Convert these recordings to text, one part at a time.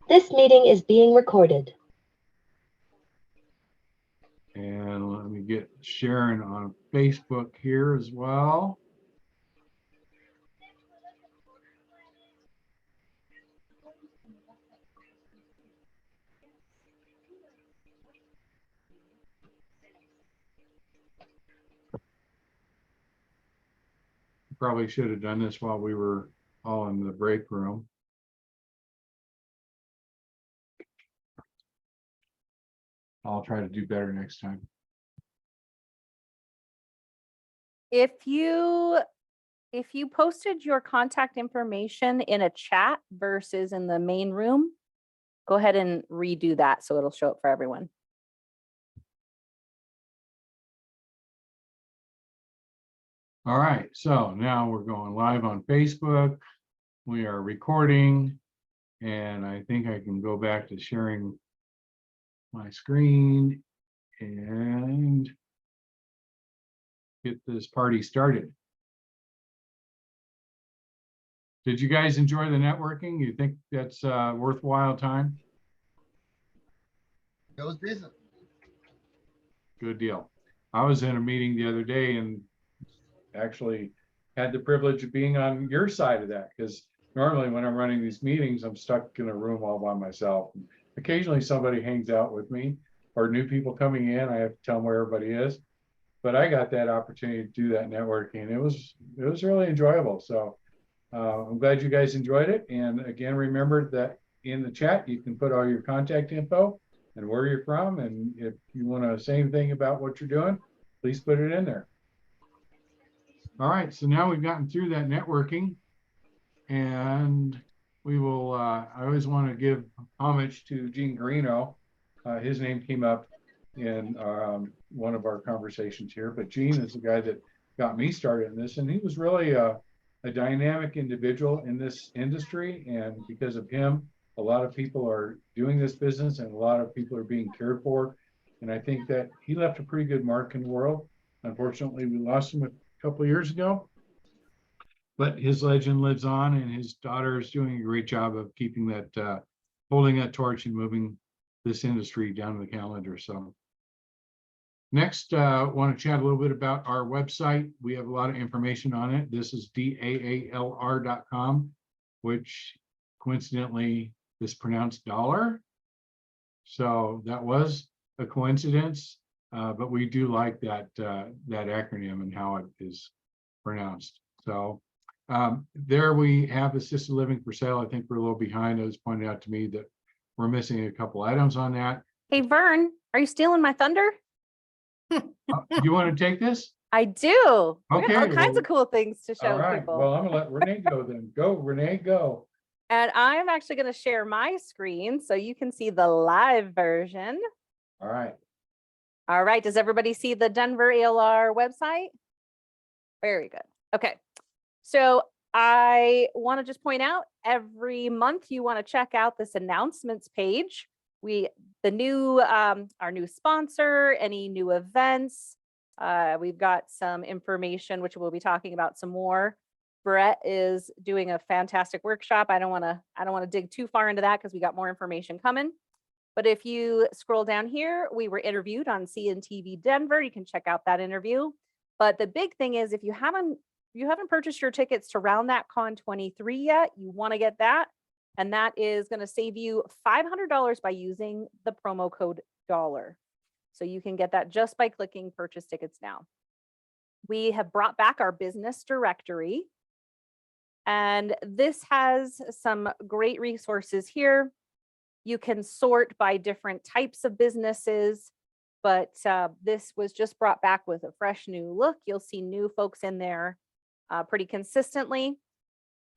This meeting is being recorded. And let me get Sharon on Facebook here as well. Probably should have done this while we were all in the break room. I'll try to do better next time. If you posted your contact information in a chat versus in the main room, go ahead and redo that so it'll show up for everyone. All right, so now we're going live on Facebook. We are recording, and I think I can go back to sharing my screen and get this party started. Did you guys enjoy the networking? You think that's a worthwhile time? It was decent. Good deal. I was in a meeting the other day and actually had the privilege of being on your side of that, because normally when I'm running these meetings, I'm stuck in a room all by myself. Occasionally somebody hangs out with me, or new people coming in, I have to tell them where everybody is. But I got that opportunity to do that networking. It was really enjoyable. So I'm glad you guys enjoyed it. And again, remember that in the chat, you can put all your contact info and where you're from. And if you want to say anything about what you're doing, please put it in there. All right, so now we've gotten through that networking, and we will, I always want to give homage to Gene Garino. His name came up in one of our conversations here, but Gene is the guy that got me started in this, and he was really a dynamic individual in this industry, and because of him, a lot of people are doing this business and a lot of people are being cared for, and I think that he left a pretty good mark in the world. Unfortunately, we lost him a couple of years ago, but his legend lives on, and his daughter is doing a great job of keeping that, holding that torch and moving this industry down the calendar. So next, want to chat a little bit about our website. We have a lot of information on it. This is DAALR.com, which coincidentally is pronounced dollar. So that was a coincidence, but we do like that acronym and how it is pronounced. So there we have assisted living for sale. I think we're a little behind. It was pointed out to me that we're missing a couple items on that. Hey, Vern, are you stealing my thunder? You want to take this? I do. We got Okay, all kinds well, of cool things to show all right. people. Well, I'm gonna let Renee go then. Go, Renee, go. And I'm actually going to share my screen so you can see the live version. All right. All right. Does everybody see the Denver ALR website? Very good. Okay. So I want to just point out every month you want to check out this announcements page. Our new sponsor, any new events. We've got some information, which we'll be talking about some more. Brett is doing a fantastic workshop. I don't want to dig too far into that because we got more information coming. But if you scroll down here, we were interviewed on CNTV Denver. You can check out that interview. But the big thing is, if you haven't purchased your tickets to RoundThatCon 23 yet, you want to get that. And that is going to save you $500 by using the promo code $. So you can get that just by clicking purchase tickets now. We have brought back our business directory. And this has some great resources here. You can sort by different types of businesses, but this was just brought back with a fresh new look. You'll see new folks in there pretty consistently.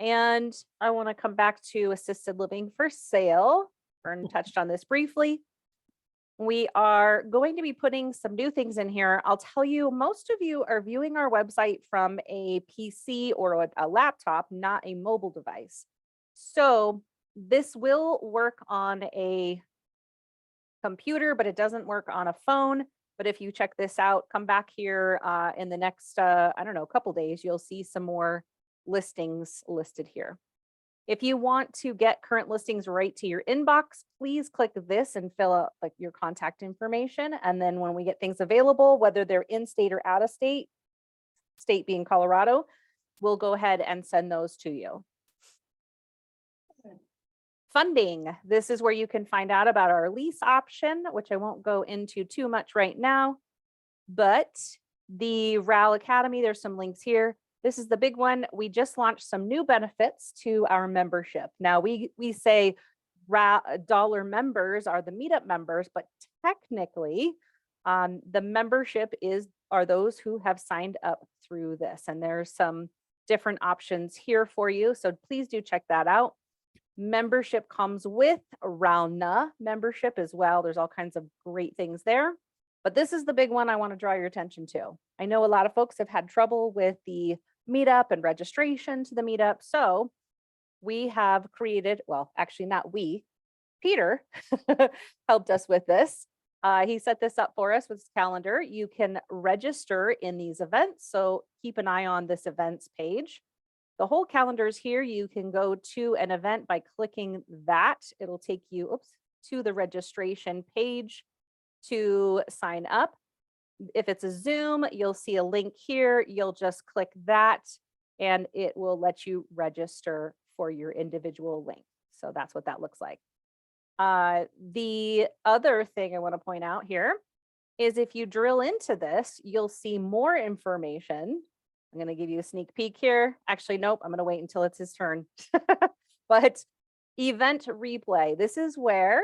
And I want to come back to assisted living for sale. Vern touched on this briefly. We are going to be putting some new things in here. I'll tell you, most of you are viewing our website from a PC or a laptop, not a mobile device. So this will work on a computer, but it doesn't work on a phone. But if you check this out, come back here in the next, I don't know, couple days, you'll see some more listings listed here. If you want to get current listings right to your inbox, please click this and fill out like your contact information. And then when we get things available, whether they're in state or out of state, state being Colorado, we'll go ahead and send those to you. Funding. This is where you can find out about our lease option, which I won't go into too much right now, but the RAL Academy, there's some links here. This is the big one. We just launched some new benefits to our membership. Now we say dollar members are the meetup members, but technically the membership are those who have signed up through this. And there's some different options here for you. So please do check that out. Membership comes with RALNA membership as well. There's all kinds of great things there. But this is the big one I want to draw your attention to. I know a lot of folks have had trouble with the meetup and registration to the meetup. So we have created, well, actually not we, Peter helped us with this. He set this up for us with his calendar. You can register in these events. So keep an eye on this events page. The whole calendar is here. You can go to an event by clicking that. It'll take you to the registration page to sign up. If it's a Zoom, you'll see a link here. You'll just click that and it will let you register for your individual link. So that's what that looks like. The other thing I want to point out here is if you drill into this, you'll see more information. I'm going to give you a sneak peek here. Actually, nope, I'm going to wait until it's his turn. But event replay. This is where,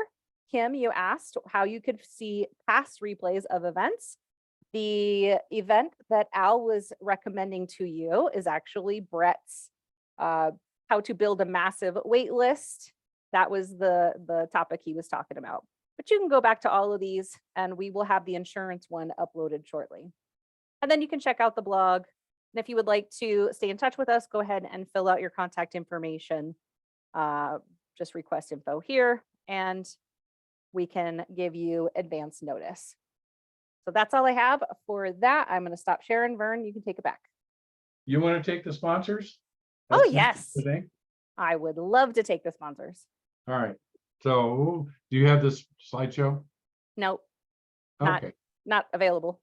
Kim, you asked how you could see past replays of events. The event that Al was recommending to you is actually Brett's how to build a massive wait list. That was the topic he was talking about. But you can go back to all of these and we will have the insurance one uploaded shortly. And then you can check out the blog. And if you would like to stay in touch with us, go ahead and fill out your contact information. Just request info here and we can give you advance notice. So that's all I have for that. I'm going to stop sharing. Vern, you can take it back. You want to take the sponsors? Oh, That's yes. today. I would love to take the sponsors. All right. So do you have this slideshow? Nope, Okay. not available.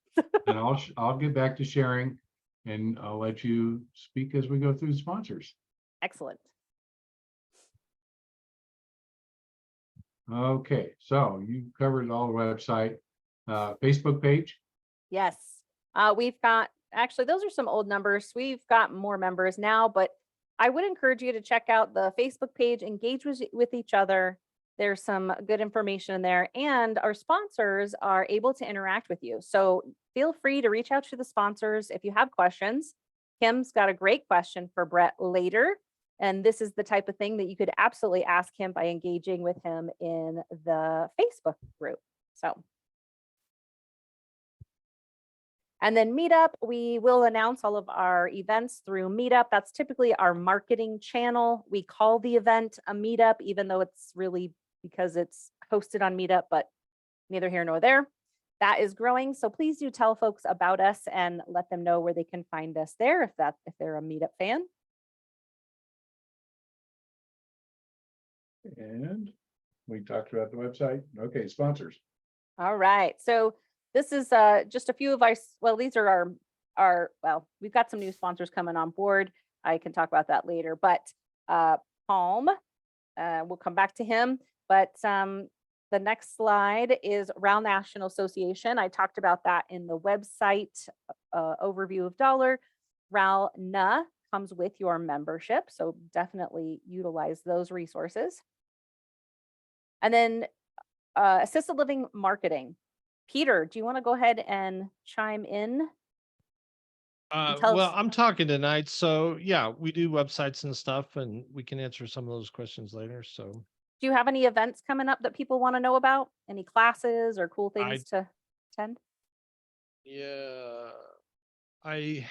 And I'll get back to sharing and I'll let you speak as we go through the sponsors. Excellent. Okay, so you covered all the website, Facebook page. Yes. We've got, actually, those are some old numbers. We've got more members now, but I would encourage you to check out the Facebook page, engage with each other. There's some good information in there and our sponsors are able to interact with you. So feel free to reach out to the sponsors if you have questions. Kim's got a great question for Brett later. And this is the type of thing that you could absolutely ask him by engaging with him in the Facebook group. So. And then Meetup, we will announce all of our events through Meetup. That's typically our marketing channel. We call the event a Meetup, even though it's really because it's hosted on Meetup, but neither here nor there. That is growing. So please do tell folks about us and let them know where they can find us there if they're a Meetup fan. And we talked about the website. Okay, sponsors. All right. So this is just a few of well, these are well, we've got some new sponsors coming on board. I can talk about that later, but Palm, we'll come back to him. But the next slide is RAL National Association. I talked about that in the website overview of dollar. RALNA comes with your membership, so definitely utilize those resources. And then assisted living marketing. Peter, do you want to go ahead and chime in? Well, I'm talking tonight, so yeah, we do websites and stuff, and we can answer some of those questions later. So, do you have any events coming up that people want to know about? Any classes or cool things to attend? yeah, I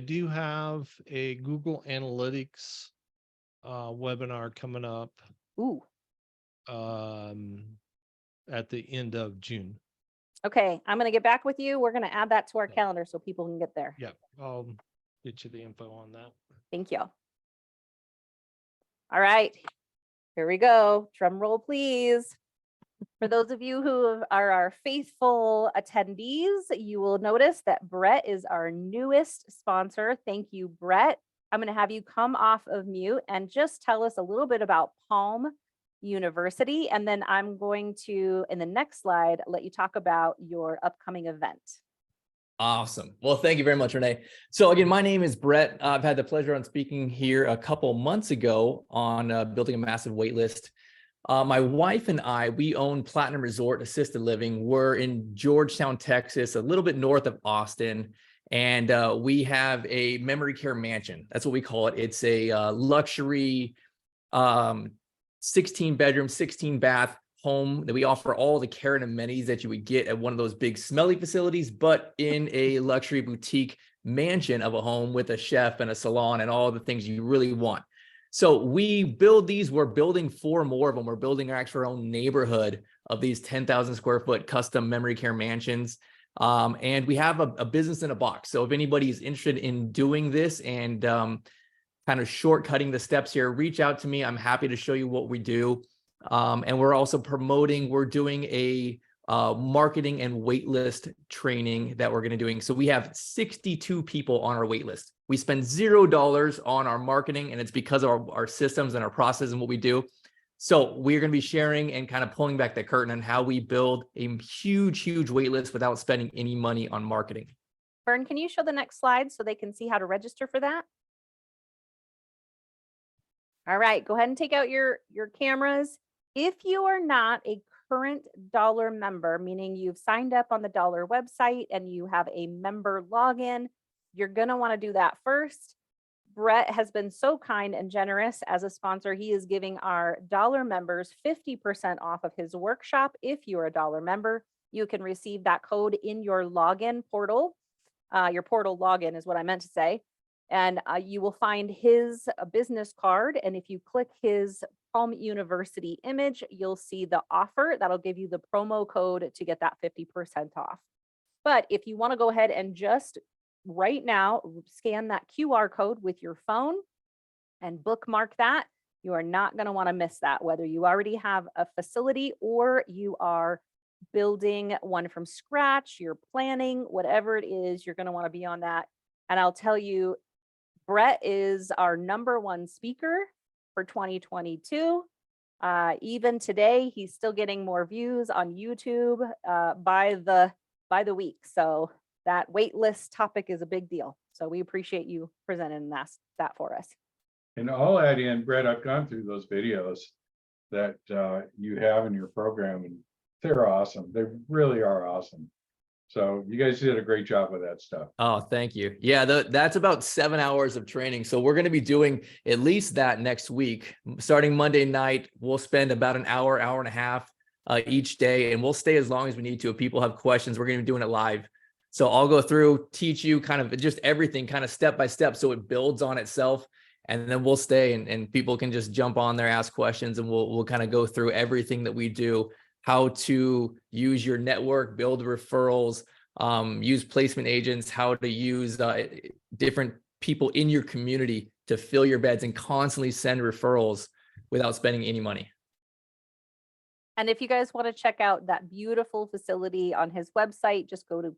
do have a Google Analytics webinar coming up. Ooh. At the end of June. Okay, I'm going to get back with you. We're going to add that to our calendar so people can get there. Yeah, I'll get you the info on that. Thank you. All right, here we go. Drum roll, please. For those of you who are our faithful attendees, you will notice that Brett is our newest sponsor. Thank you, Brett. I'm going to have you come off of mute and just tell us a little bit about Palm University. And then I'm going to, in the next slide, let you talk about your upcoming event. Awesome. Well, thank you very much, Renee. So again, my name is Brett. I've had the pleasure on speaking here a couple months ago on building a massive wait list. My wife and I, we own Platinum Resort Assisted Living. We're in Georgetown, Texas, a little bit north of Austin. And we have a memory care mansion. That's what we call it. It's a luxury 16 bedroom, 16 bath home that we offer all the care and amenities that you would get at one of those big smelly facilities, but in a luxury boutique mansion of a home with a chef and a salon and all the things you really want. So we build these, we're building 4 more of them. We're building our own neighborhood of these 10,000 square foot custom memory care mansions. And we have a business in a box. So if anybody's interested in doing this and kind of shortcutting the steps here, reach out to me. I'm happy to show you what we do. And we're also promoting, we're doing a marketing and waitlist training that we're going to doing. So we have 62 people on our waitlist. We spend $0 on our marketing, and it's because of our systems and our process and what we do. So we're going to be sharing and kind of pulling back the curtain on how we build a huge, huge waitlist without spending any money on marketing. Vern, can you show the next slide so they can see how to register for that? All right, go ahead and take out your cameras. If you are not a current Dollar member, meaning you've signed up on the Dollar website and you have a member login, you're going to want to do that first. Brett has been so kind and generous as a sponsor. He is giving our Dollar members 50% off of his workshop. If you're a Dollar member, you can receive that code in your login portal. Your portal login is what I meant to say. And you will find his business card. And if you click his Palm University image, you'll see the offer. That'll give you the promo code to get that 50% off. But if you want to go ahead and just right now scan that QR code with your phone and bookmark that, you are not going to want to miss that, whether you already have a facility or you are building one from scratch, you're planning, whatever it is, you're going to want to be on that. And I'll tell you, Brett is our #1 speaker for 2022. Even today, he's still getting more views on YouTube by the week. So that wait list topic is a big deal. So we appreciate you presenting that for us. And I'll add in, Brett, I've gone through those videos that you have in your program, and they're awesome. They really are awesome. So you guys did a great job with that stuff. Oh, thank you. Yeah, that's about 7 hours of training. So we're going to be doing at least that next week. Starting Monday night, we'll spend about an hour, hour and a half each day, and we'll stay as long as we need to. If people have questions, we're going to be doing it live. So I'll go through, teach you kind of just everything kind of step by step so it builds on itself. And then we'll stay and people can just jump on there, ask questions, and we'll kind of go through everything that we do, how to use your network, build referrals, use placement agents, how to use different people in your community to fill your beds and constantly send referrals without spending any money. And if you guys want to check out that beautiful facility on his website, just go to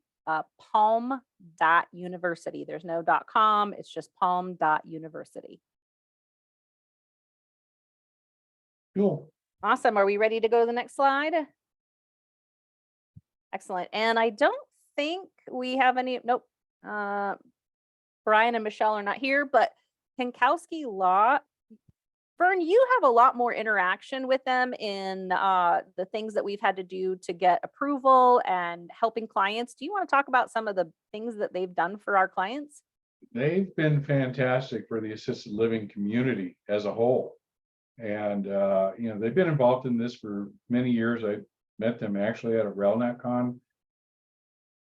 palm.university. There's no .com, it's just palm.university. Cool. Awesome. Are we ready to go to the next slide? Excellent. And I don't think we have any, nope. Brian and Michelle are not here, but Kankowski Law, Vern, you have a lot more interaction with them in the things that we've had to do to get approval and helping clients. Do you want to talk about some of the things that they've done for our clients? They've been fantastic for the assisted living community as a whole. And, they've been involved in this for many years. I met them actually at a RAL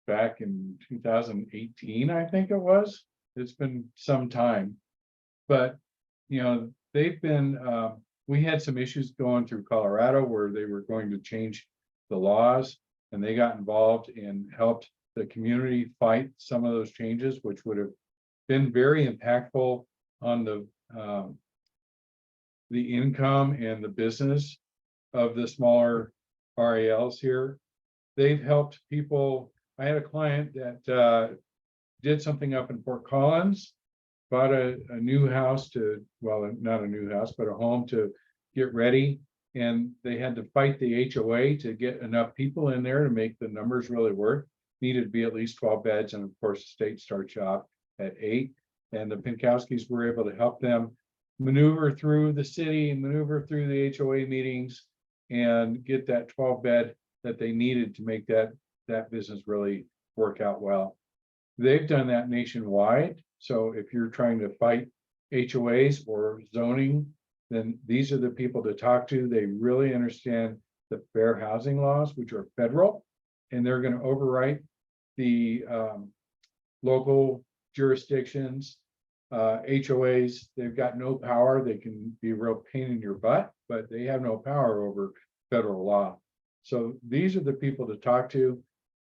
back in 2018, I think it was. It's been some time, but, they've been, we had some issues going through Colorado where they were going to change the laws, and they got involved and helped the community fight some of those changes, which would have been very impactful on the the income and the business of the smaller RALs here. They've helped people. I had a client that did something up in Fort Collins, bought a new house to, well, not a new house, but a home to get ready. And they had to fight the HOA to get enough people in there to make the numbers really work. Needed to be at least 12 beds. And of course, the state starts off at 8. And the Pinkowskis were able to help them maneuver through the city, maneuver through the HOA meetings, and get that 12 bed that they needed to make that business really work out well. They've done that nationwide. So if you're trying to fight HOAs or zoning, then these are the people to talk to. They really understand the fair housing laws, which are federal, and they're going to overwrite the local jurisdictions. HOAs, they've got no power. They can be a real pain in your butt, but they have no power over federal law. So these are the people to talk to.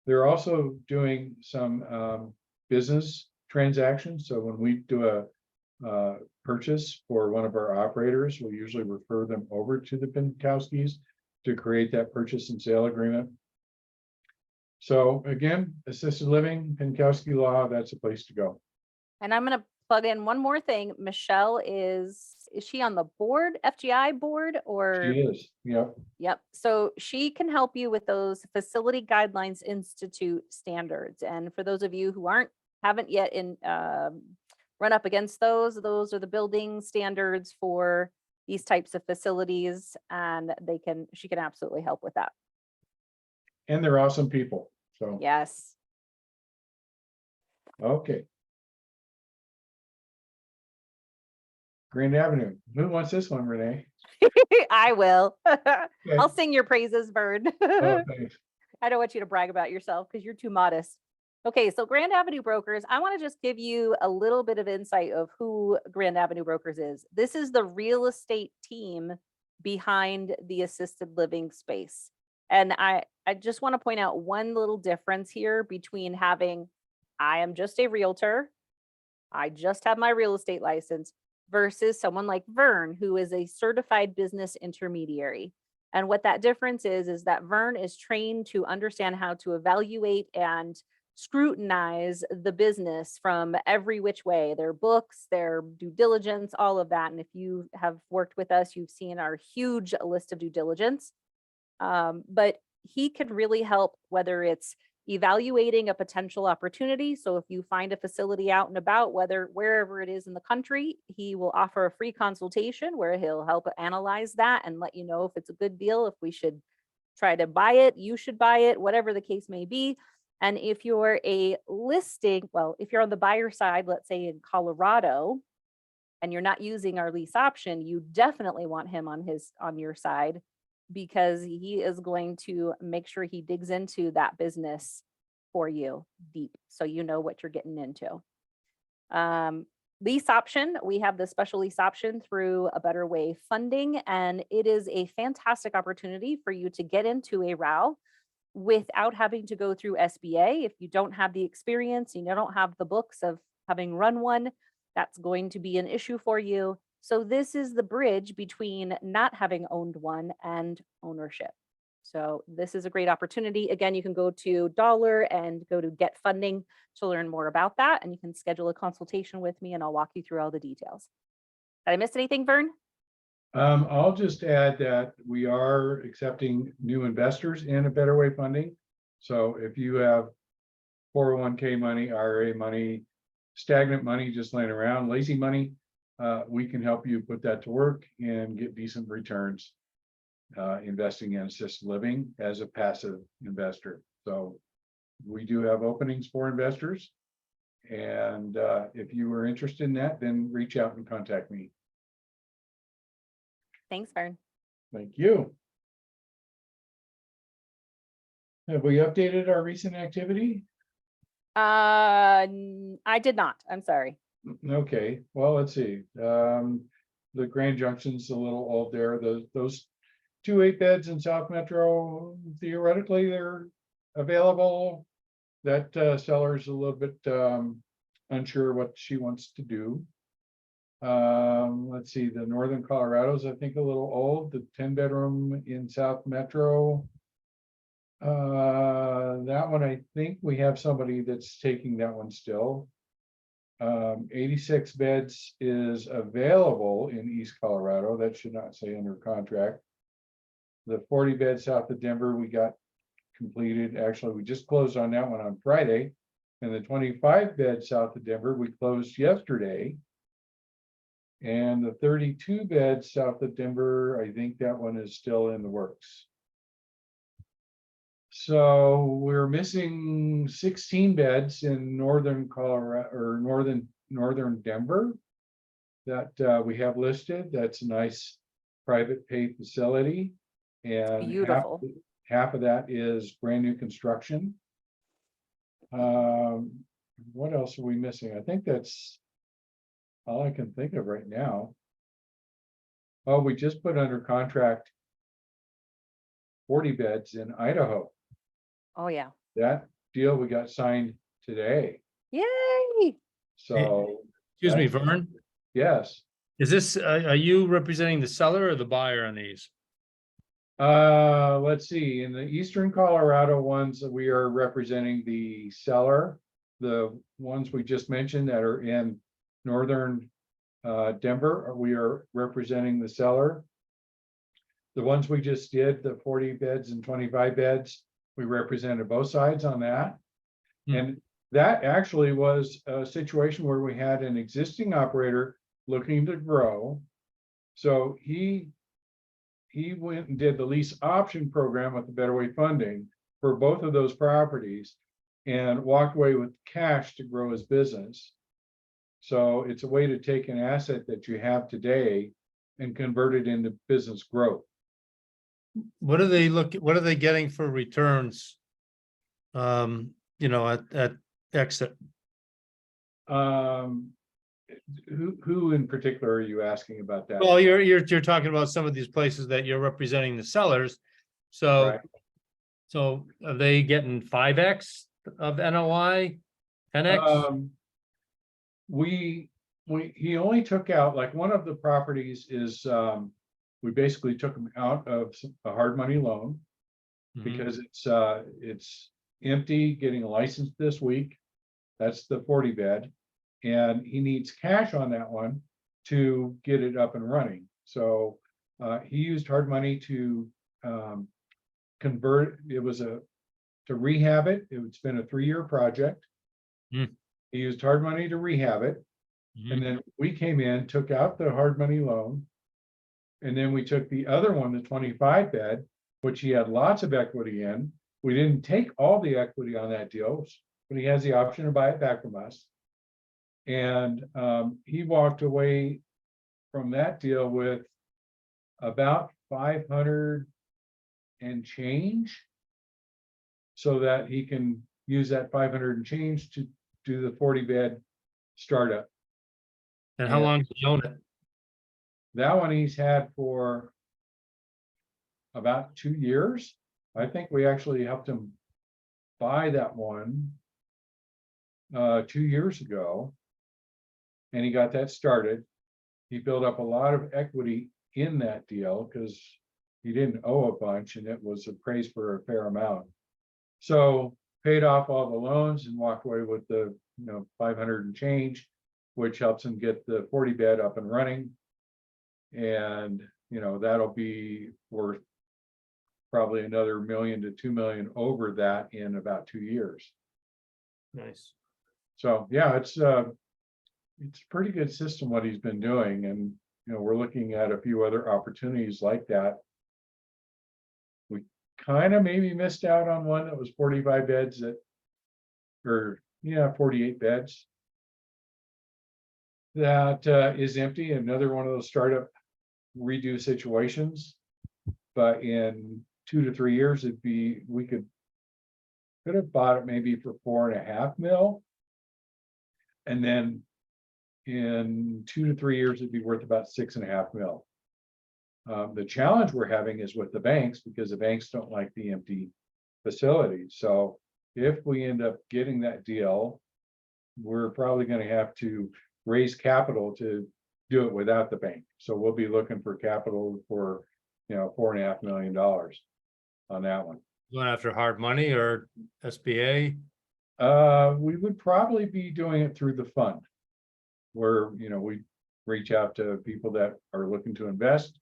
They're also doing some business transactions. So when we do a purchase for one of our operators, we usually refer them over to the Pinkowskis to create that purchase and sale agreement. So again, assisted living, Pinkowski law, that's a place to go. And I'm going to plug in one more thing. Michelle is she on the board, FGI board, or? She is, yep. Yep. So she can help you with those Facility Guidelines Institute standards. And for those of you who haven't yet run up against those are the building standards for these types of facilities, and she can absolutely help with that. And they're awesome people. So Yes. okay. Grand Avenue. Who wants this one, Renee? I will. Okay. I'll sing your praises, Bird. Okay. I don't want you to brag about yourself because you're too modest. Okay, so Grand Avenue Brokers, I want to just give you a little bit of insight of who Grand Avenue Brokers is. This is the real estate team behind the assisted living space. And I just want to point out one little difference here between I am just a realtor, I just have my real estate license, versus someone like Vern, who is a certified business intermediary. And what that difference is that Vern is trained to understand how to evaluate and scrutinize the business from every which way, their books, their due diligence, all of that. And if you have worked with us, you've seen our huge list of due diligence. But he can really help, whether it's evaluating a potential opportunity. So if you find a facility out and about, wherever it is in the country, he will offer a free consultation where he'll help analyze that and let you know if it's a good deal, if we should try to buy it, you should buy it, whatever the case may be. And if you're if you're on the buyer side, let's say in Colorado, and you're not using our lease option, you definitely want him on your side, because he is going to make sure he digs into that business for you deep, so you know what you're getting into. Lease option, we have the special lease option through A Better Way funding, and it is a fantastic opportunity for you to get into a RAL without having to go through SBA. If you don't have the experience, you don't have the books of having run one, that's going to be an issue for you. So this is the bridge between not having owned one and ownership. So this is a great opportunity. Again, you can go to Dollar and go to Get Funding to learn more about that. And you can schedule a consultation with me and I'll walk you through all the details. Did I miss anything, Vern? I'll just add that we are accepting new investors in A Better Way funding. So if you have 401k money, IRA money, stagnant money just laying around, lazy money, we can help you put that to work and get decent returns investing in assisted living as a passive investor. So we do have openings for investors. And if you are interested in that, then reach out and contact me. Thanks, Vern. Thank you. Have we updated our recent activity? I did not. I'm sorry. Okay, well, let's see. The Grand Junction's a little old there. Those 2 8-beds in South Metro, theoretically, they're available. That seller's a little bit unsure what she wants to do. Let's see, the Northern Colorado's, I think, a little old, the 10-bedroom in South Metro. That one, I think we have somebody that's taking that one still. 86 beds is available in East Colorado. That should not say under contract. The 40 beds south of Denver, we got completed. Actually, we just closed on that one on Friday. And the 25 beds south of Denver, we closed yesterday. And the 32 beds south of Denver, I think that one is still in the works. So we're missing 16 beds in northern Colorado or northern Denver that we have listed. That's a nice private pay facility. And Beautiful. half of that is brand new construction. What else are we missing? I think that's all I can think of right now. Oh, we just put under contract 40 beds in Idaho. Oh, yeah. That deal we got signed today. Yay. So. Excuse me, that's- Vern, Yes. is this, are you representing the seller or the buyer on these? Let's see, in the Eastern Colorado ones, we are representing the seller. The ones we just mentioned that are in northern Denver, we are representing the seller. The ones we just did, the 40 beds and 25 beds, we represented both sides on that. Hmm. And that actually was a situation where we had an existing operator looking to grow. So he went and did the lease option program with the Better Way funding for both of those properties and walked away with cash to grow his business. So it's a way to take an asset that you have today and convert it into business growth. What are they getting for returns? At exit? Who in particular are you asking about that? Well, you're talking about some of these places that you're representing the sellers. So, Right. so are they getting 5x of NOI, 10x? He only took out, like, one of the properties is, we basically took him out of a hard money loan Mhm. because it's empty, getting a license this week. That's the 40 bed. And he needs cash on that one to get it up and running. So he used hard money to convert. It was to rehab it. It's been a 3-year project. Hmm. He used hard money to rehab it. Mhm. And then we came in, took out the hard money loan. And then we took the other one, the 25 bed, which he had lots of equity in. We didn't take all the equity on that deal, but he has the option to buy it back from us. And he walked away from that deal with about 500 and change, so that he can use that 500 and change to do the 40 bed startup. And how Yeah. long do you own it? That one he's had for about 2 years. I think we actually helped him buy that one 2 years ago. And he got that started. He built up a lot of equity in that deal because he didn't owe a bunch and it was appraised for a fair amount. So paid off all the loans and walked away with the 500 and change, which helps him get the 40 bed up and running. And that'll be worth probably another $1 million to $2 million over that in about 2 years. Nice. So yeah, it's a pretty good system what he's been doing, and we're looking at a few other opportunities like that. We kind of maybe missed out on one that was 45 beds 48 beds. That is empty. Another one of those startup redo situations. But in 2 to 3 years, we could have bought it maybe for $4.5 million. And then in 2 to 3 years, it'd be worth about $6.5 million. The challenge we're having is with the banks, because the banks don't like the empty facilities. So if we end up getting that deal, we're probably going to have to raise capital to do it without the bank. So we'll be looking for capital for, $4.5 million on that one. Going after hard money or SBA? We would probably be doing it through the fund. Where, we reach out to people that are looking to invest.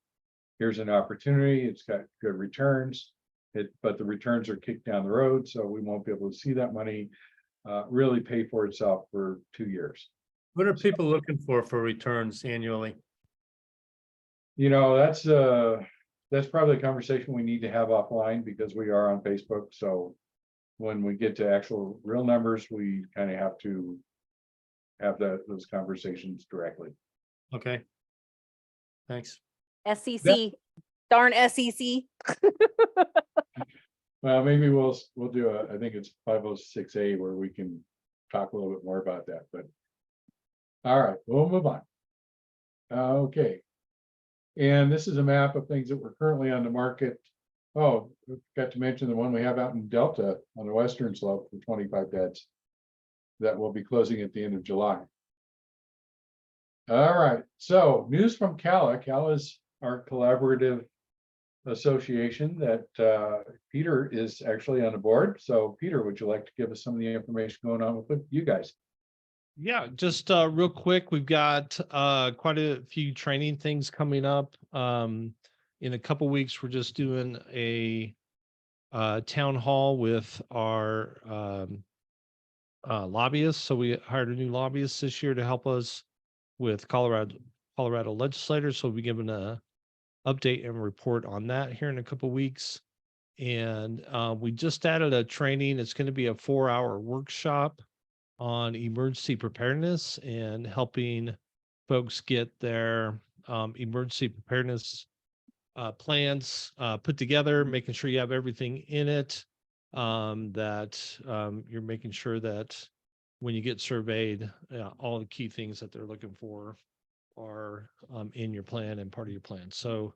Here's an opportunity, it's got good returns. But the returns are kicked down the road, so we won't be able to see that money really pay for itself for 2 years. What are people looking for returns annually? That's probably a conversation we need to have offline because we are on Facebook, so when we get to actual real numbers, we kind of have to have those conversations directly. Okay. Thanks. SEC, darn SEC. Well, maybe we'll do I think it's 506A where we can talk a little bit more about that, but. All right, we'll move on. Okay. And this is a map of things that were currently on the market. Oh, forgot to mention the one we have out in Delta on the western slope for 25 beds. That will be closing at the end of July. All right, so news from CALA. CALA is our collaborative association that Peter is actually on the board. So Peter, would you like to give us some of the information going on with you guys? Yeah, just real quick, we've got quite a few training things coming up. In a couple weeks, we're just doing a town hall with our lobbyists. So we hired a new lobbyist this year to help us with Colorado legislators. So we'll be giving a update and report on that here in a couple weeks. And we just added a training. It's going to be a 4-hour workshop on emergency preparedness and helping folks get their emergency preparedness plans put together, making sure you have everything in it, that you're making sure that when you get surveyed, all the key things that they're looking for are in your plan and part of your plan. So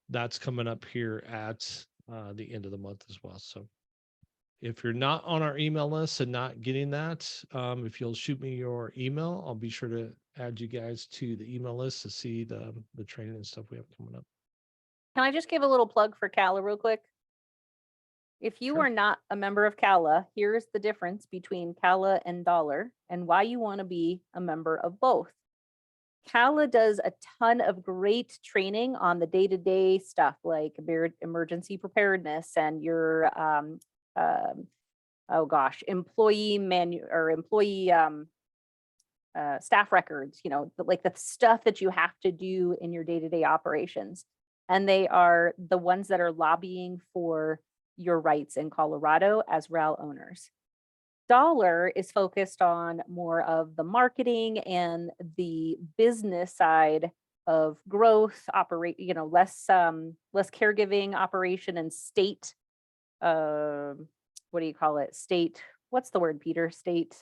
that's coming up here at the end of the month as well. So if you're not on our email list and not getting that, if you'll shoot me your email, I'll be sure to add you guys to the email list to see the training and stuff we have coming up. Can I just give a little plug for CALA real quick? If you Sure. are not a member of CALA, here's the difference between CALA and Dollar and why you want to be a member of both. CALA does a ton of great training on the day-to-day stuff like emergency preparedness and your employee staff records, like the stuff that you have to do in your day-to-day operations. And they are the ones that are lobbying for your rights in Colorado as RAL owners. Dollar is focused on more of the marketing and the business side of growth, less caregiving operation and state, what do you call it? State, what's the word, Peter? State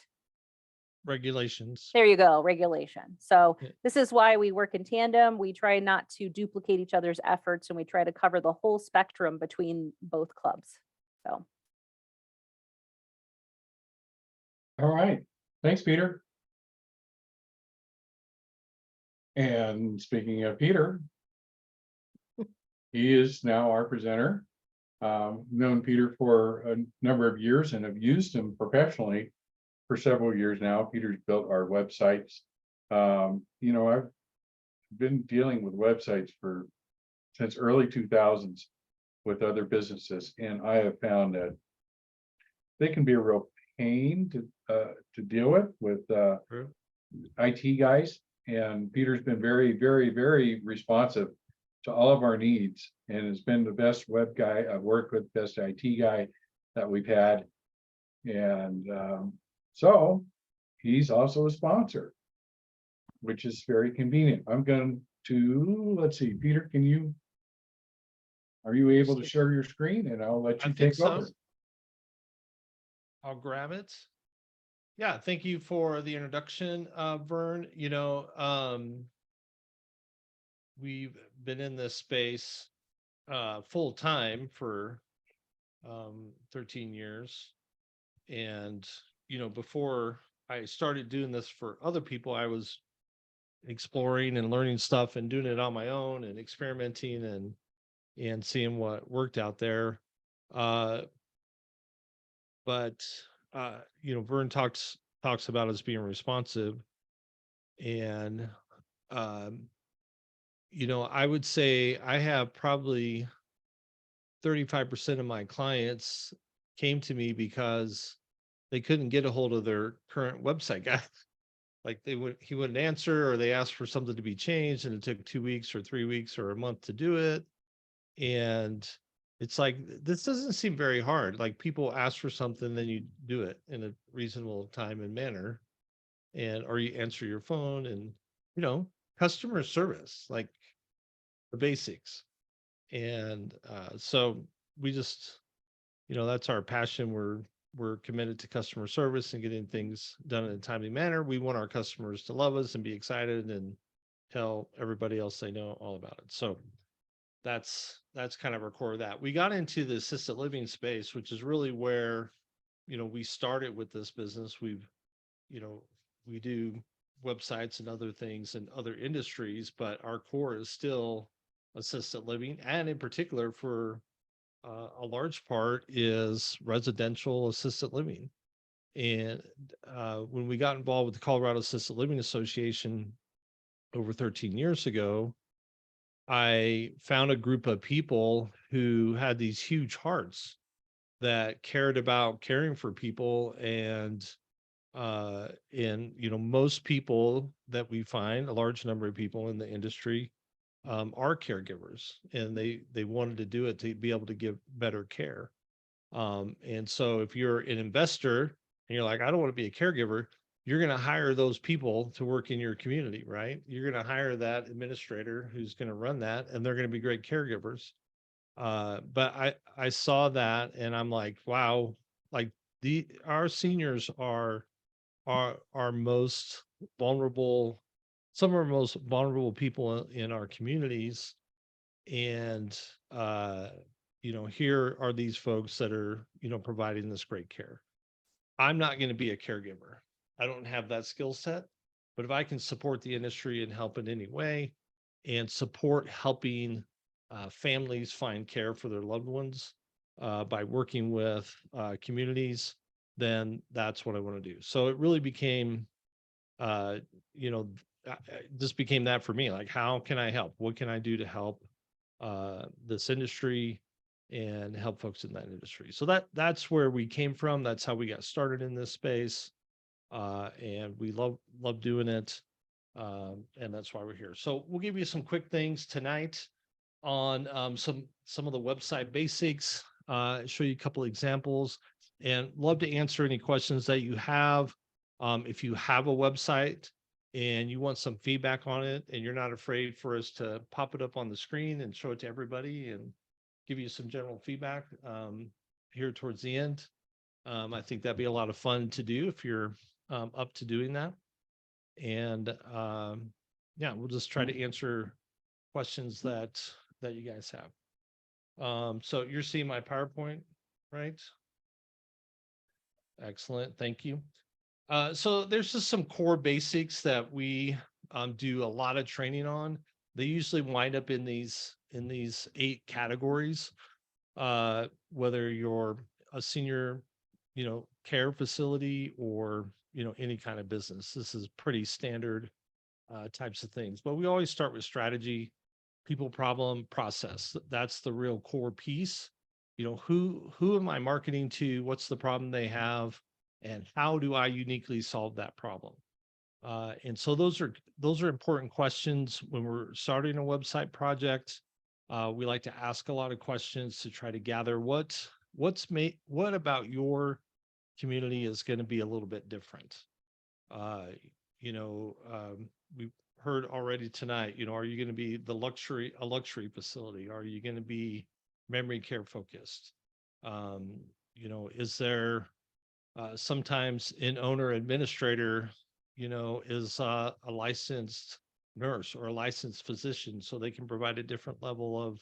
Regulations. There you go, regulation. So Yeah. this is why we work in tandem. We try not to duplicate each other's efforts and we try to cover the whole spectrum between both clubs. So. All right, thanks, Peter. And speaking of Peter, he is now our presenter. Known Peter for a number of years and have used him professionally for several years now. Peter's built our websites. I've been dealing with websites since early 2000s with other businesses, and I have found that they can be a real pain to deal with IT guys. And Peter's been very, very, very responsive to all of our needs and has been the best web guy I've worked with, best IT guy that we've had. And so he's also a sponsor, which is very convenient. I'm going to, let's see, Peter, are you able to share your screen? And I'll let you take over. I'll grab it. Yeah, thank you for the introduction, Vern. We've been in this space full time for 13 years. And, before I started doing this for other people, I was exploring and learning stuff and doing it on my own and experimenting and seeing what worked out there. Uh, but Vern talks about us being responsive, and um, I would say I have probably 35% of my clients came to me because they couldn't get a hold of their current website guy. Like he wouldn't answer, or they asked for something to be changed and it took 2 weeks or 3 weeks or a month to do it. And it's like, this doesn't seem very hard. Like, people ask for something, then you do it in a reasonable time and manner, or you answer your phone, and, customer service, like the basics. And so we just, that's our passion. We're committed to customer service and getting things done in a timely manner. We want our customers to love us and be excited and tell everybody else they know all about it. So that's kind of our core of that. We got into the assisted living space, which is really where, we started with this business. We do websites and other things in other industries, but our core is still assisted living, and in particular, for a large part, is residential assisted living. And when we got involved with the Colorado Assisted Living Association over 13 years ago, I found a group of people who had these huge hearts that cared about caring for people. And most people that we find, a large number of people in the industry, are caregivers, and they wanted to do it to be able to give better care. And so if you're an investor and you're like, I don't want to be a caregiver, you're going to hire those people to work in your community, right? You're going to hire that administrator who's going to run that, and they're going to be great caregivers. But I saw that, and I'm like, wow, like our seniors are our most vulnerable, some of our most vulnerable people in our communities. And here are these folks that are, providing this great care. I'm not going to be a caregiver. I don't have that skill set, but if I can support the industry and help in any way, and support helping families find care for their loved ones by working with communities, then that's what I want to do. So it really became, this became that for me. Like, how can I help? What can I do to help this industry and help folks in that industry? So that's where we came from. That's how we got started in this space. And we love doing it. And that's why we're here. So we'll give you some quick things tonight on some of the website basics, show you a couple of examples, and love to answer any questions that you have. If you have a website and you want some feedback on it, and you're not afraid for us to pop it up on the screen and show it to everybody and give you some general feedback here towards the end. I think that'd be a lot of fun to do if you're up to doing that. And yeah, we'll just try to answer questions that you guys have. So you're seeing my PowerPoint, right? Excellent, thank you. So there's just some core basics that we do a lot of training on. They usually wind up in these 8 categories. Whether you're a senior, care facility, or any kind of business, this is pretty standard types of things. But we always start with strategy, people, problem, process. That's the real core piece. Who am I marketing to? What's the problem they have? And how do I uniquely solve that problem? And so those are important questions when we're starting a website project. We like to ask a lot of questions to try to gather what about your community is going to be a little bit different. We heard already tonight, are you going to be a luxury facility? Are you going to be memory care focused? Is there sometimes an owner administrator, is a licensed nurse or a licensed physician, so they can provide a different level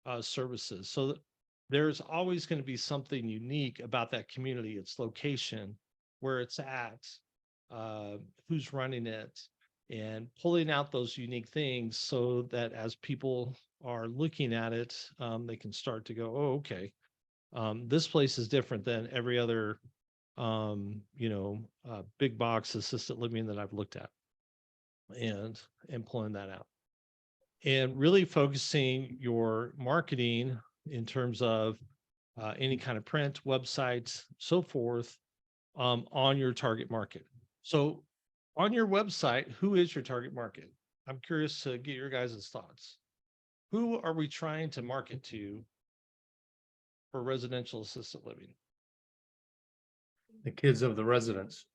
of services. So there's always going to be something unique about that community, its location, where it's at, who's running it, and pulling out those unique things so that as people are looking at it, they can start to go, oh, okay, this place is different than every other, big box assisted living that I've looked at, and pulling that out. And really focusing your marketing in terms of any kind of print, websites, so forth, on your target market. So on your website, who is your target market? I'm curious to get your guys' thoughts. Who are we trying to market to for residential assisted living? The kids of the residents.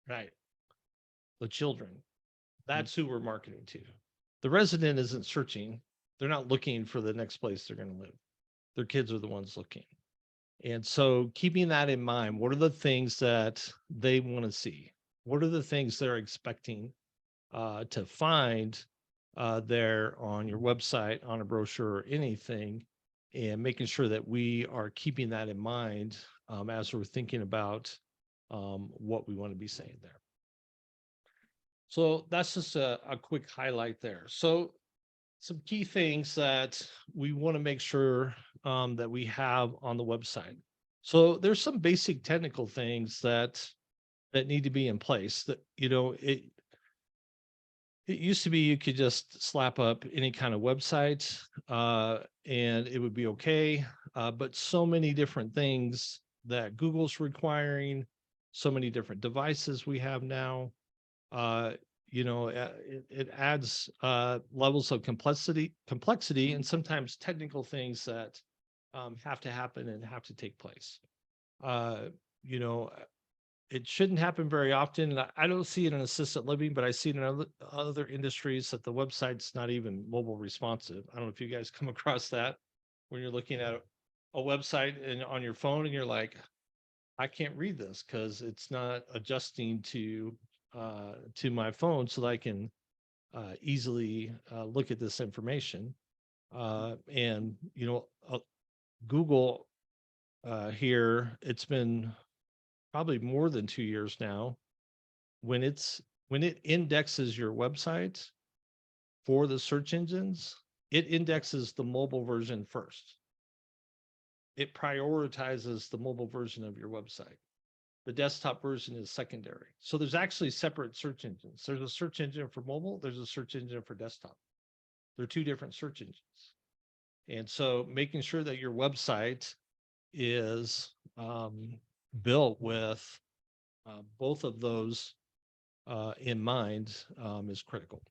Right. The children. That's who we're marketing to. The resident isn't searching. They're not looking for the next place they're going to live. Their kids are the ones looking. And so keeping that in mind, what are the things that they want to see? What are the things they're expecting to find there on your website, on a brochure, or anything, and making sure that we are keeping that in mind as we're thinking about what we want to be saying there. So that's just a quick highlight there. So some key things that we want to make sure that we have on the website. So there's some basic technical things that need to be in place. That, it used to be you could just slap up any kind of website and it would be okay. But so many different things that Google's requiring, so many different devices we have now. It adds levels of complexity, and sometimes technical things that have to happen and have to take place. It shouldn't happen very often. I don't see it in assisted living, but I see it in other industries that the website's not even mobile responsive. I don't know if you guys come across that when you're looking at a website and on your phone and you're like, I can't read this because it's not adjusting to my phone so that I can easily look at this information. Google here, it's been probably more than 2 years now. When it indexes your website for the search engines, it indexes the mobile version first. It prioritizes the mobile version of your website. The desktop version is secondary. So there's actually separate search engines. There's a search engine for mobile. There's a search engine for desktop. They're two different search engines. And so making sure that your website is built with both of those in mind is critical.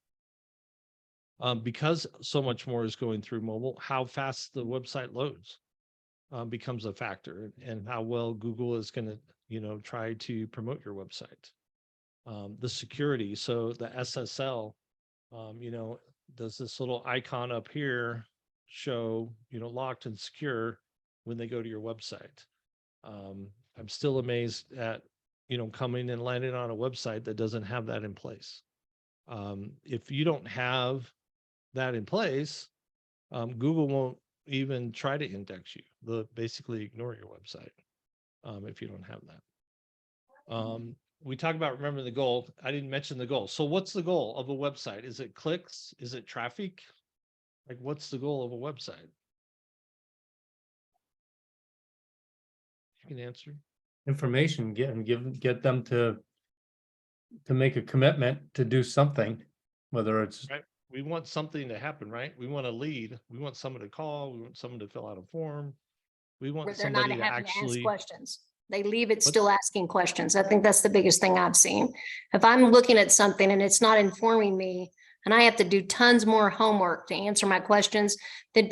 Because so much more is going through mobile, how fast the website loads becomes a factor, and how well Google is going to try to promote your website. The security, so the SSL, does this little icon up here show, locked and secure when they go to your website? I'm still amazed at, coming and landing on a website that doesn't have that in place. If you don't have that in place, Google won't even try to index you. They'll basically ignore your website if you don't have that. We talk about remembering the goal. I didn't mention the goal. So what's the goal of a website? Is it clicks? Is it traffic? Like, what's the goal of a website? You can answer. Information, get them to make a commitment to do something, whether it's Right. We want something to happen, right? We want a lead. We want someone to call. We want someone to fill out a form. We want Where they're not somebody to having to ask actually. questions. They leave it What's- still asking questions. I think that's the biggest thing I've seen. If I'm looking at something and it's not informing me and I have to do tons more homework to answer my questions, then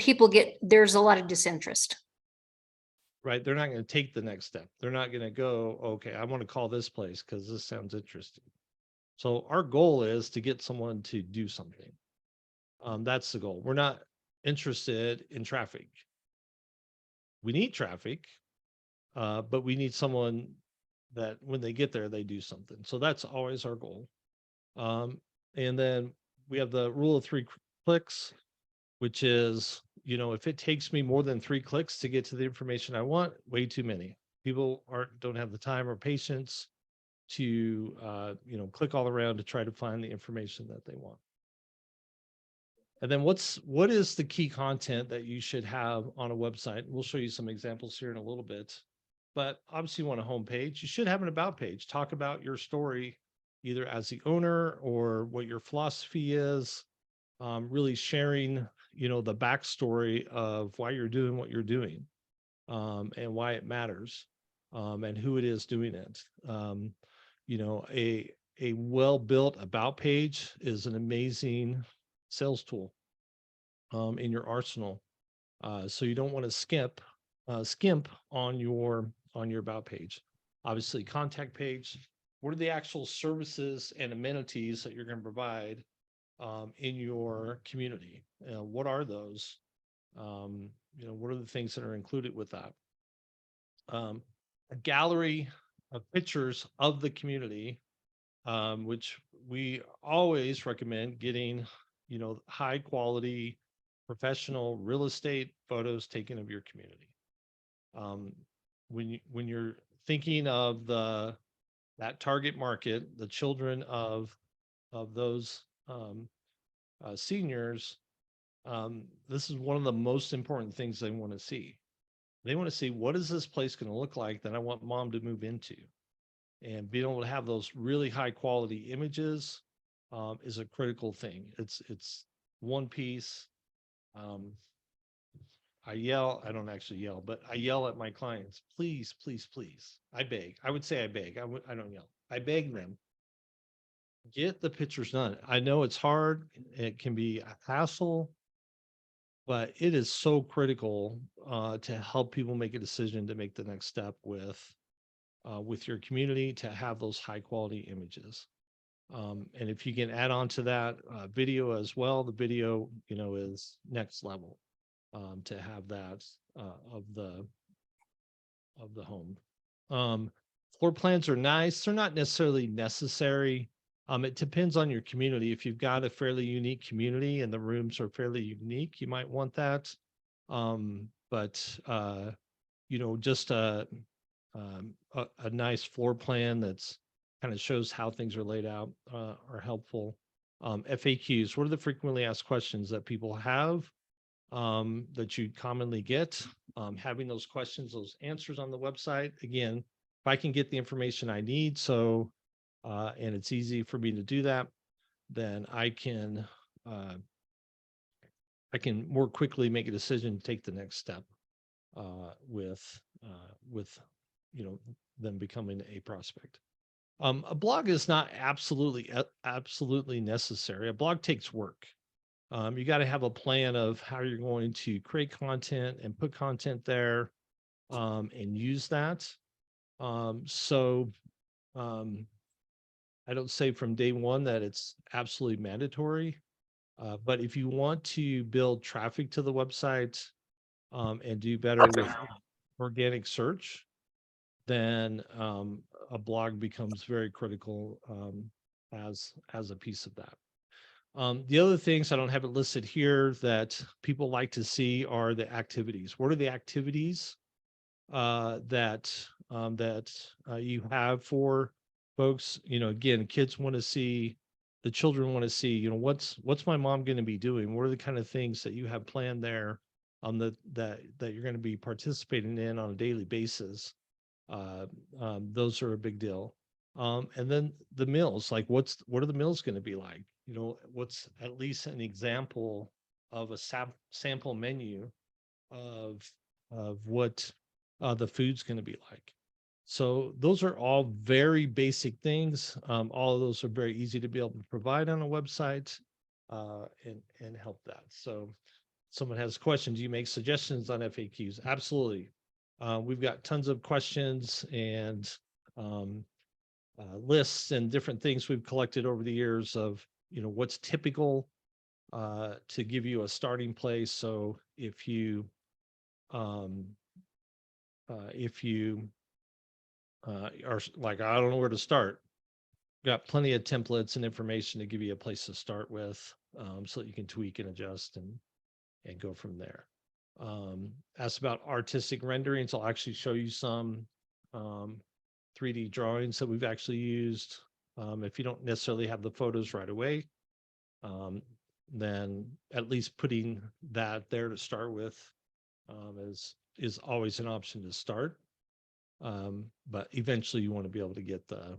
there's a lot of disinterest. Right. They're not going to take the next step. They're not going to go, okay, I want to call this place because this sounds interesting. So our goal is to get someone to do something. That's the goal. We're not interested in traffic. We need traffic, but we need someone that when they get there, they do something. So that's always our goal. And then we have the rule of 3 clicks, which is, if it takes me more than 3 clicks to get to the information I want, way too many. People don't have the time or patience to, click all around to try to find the information that they want. And then what is the key content that you should have on a website? We'll show you some examples here in a little bit, but obviously you want a home page. You should have an about page. Talk about your story, either as the owner or what your philosophy is, really sharing, the backstory of why you're doing what you're doing, and why it matters, and who it is doing it. A well-built about page is an amazing sales tool in your arsenal. So you don't want to skimp on your about page. Obviously, contact page. What are the actual services and amenities that you're going to provide in your community? What are those? What are the things that are included with that? A gallery of pictures of the community, which we always recommend getting, high quality, professional real estate photos taken of your community. When you're thinking of that target market, the children of those seniors, this is one of the most important things they want to see. They want to see, what is this place going to look like that I want mom to move into? And being able to have those really high quality images is a critical thing. It's one piece. I don't actually yell, but I yell at my clients, please, please, please. I beg. I would say I beg. I don't yell. I beg them. Get the pictures done. I know it's hard. It can be a hassle, but it is so critical to help people make a decision to make the next step with your community, to have those high quality images. And if you can add on to that video as well, the video, is next level to have that of the home. Floor plans are nice. They're not necessarily necessary. It depends on your community. If you've got a fairly unique community and the rooms are fairly unique, you might want that. But just a nice floor plan that's kind of shows how things are laid out are helpful. FAQs, what are the frequently asked questions that people have that you commonly get? Having those questions, those answers on the website. Again, if I can get the information I need, and it's easy for me to do that, then I can more quickly make a decision to take the next step with them becoming a prospect. A blog is not absolutely necessary. A blog takes work. You got to have a plan of how you're going to create content and put content there and use that. I don't say from day one that it's absolutely mandatory, but if you want to build traffic to the website and do better with organic search, then a blog becomes very critical as a piece of that. The other things, I don't have it listed here, that people like to see are the activities. What are the activities that you have for folks? Again, kids want to see, the children want to see, what's my mom going to be doing? What are the kind of things that you have planned there that you're going to be participating in on a daily basis? Those are a big deal. And then the meals, like what are the meals going to be like? What's at least an example of a sample menu of what the food's going to be like. So those are all very basic things. All of those are very easy to be able to provide on a website and help that. So someone has a question, do you make suggestions on FAQs? Absolutely. We've got tons of questions and lists and different things we've collected over the years of, what's typical to give you a starting place. So if you are like, I don't know where to start, got plenty of templates and information to give you a place to start with, so that you can tweak and adjust and go from there. Ask about artistic renderings. I'll actually show you some 3D drawings that we've actually used. If you don't necessarily have the photos right away, then at least putting that there to start with is always an option to start. But eventually you want to be able to get the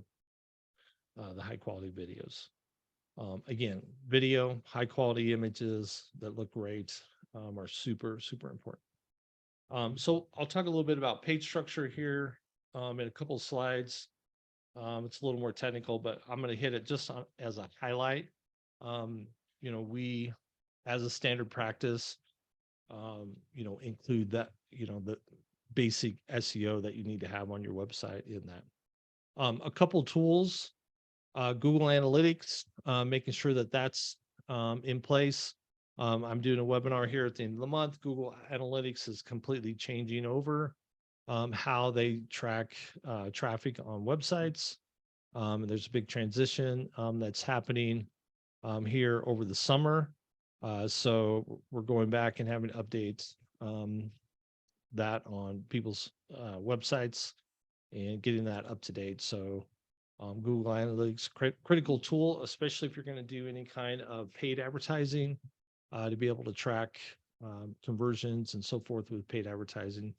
high quality videos. Again, video, high quality images that look great are super, super important. So I'll talk a little bit about page structure here in a couple of slides. It's a little more technical, but I'm going to hit it just as a highlight. We, as a standard practice, include that, the basic SEO that you need to have on your website in that. A couple tools, Google Analytics, making sure that that's in place. I'm doing a webinar here at the end of the month. Google Analytics is completely changing over how they track traffic on websites. There's a big transition that's happening here over the summer. So we're going back and having updates that on people's websites and getting that up to date. So Google Analytics, critical tool, especially if you're going to do any kind of paid advertising to be able to track conversions and so forth with paid advertising.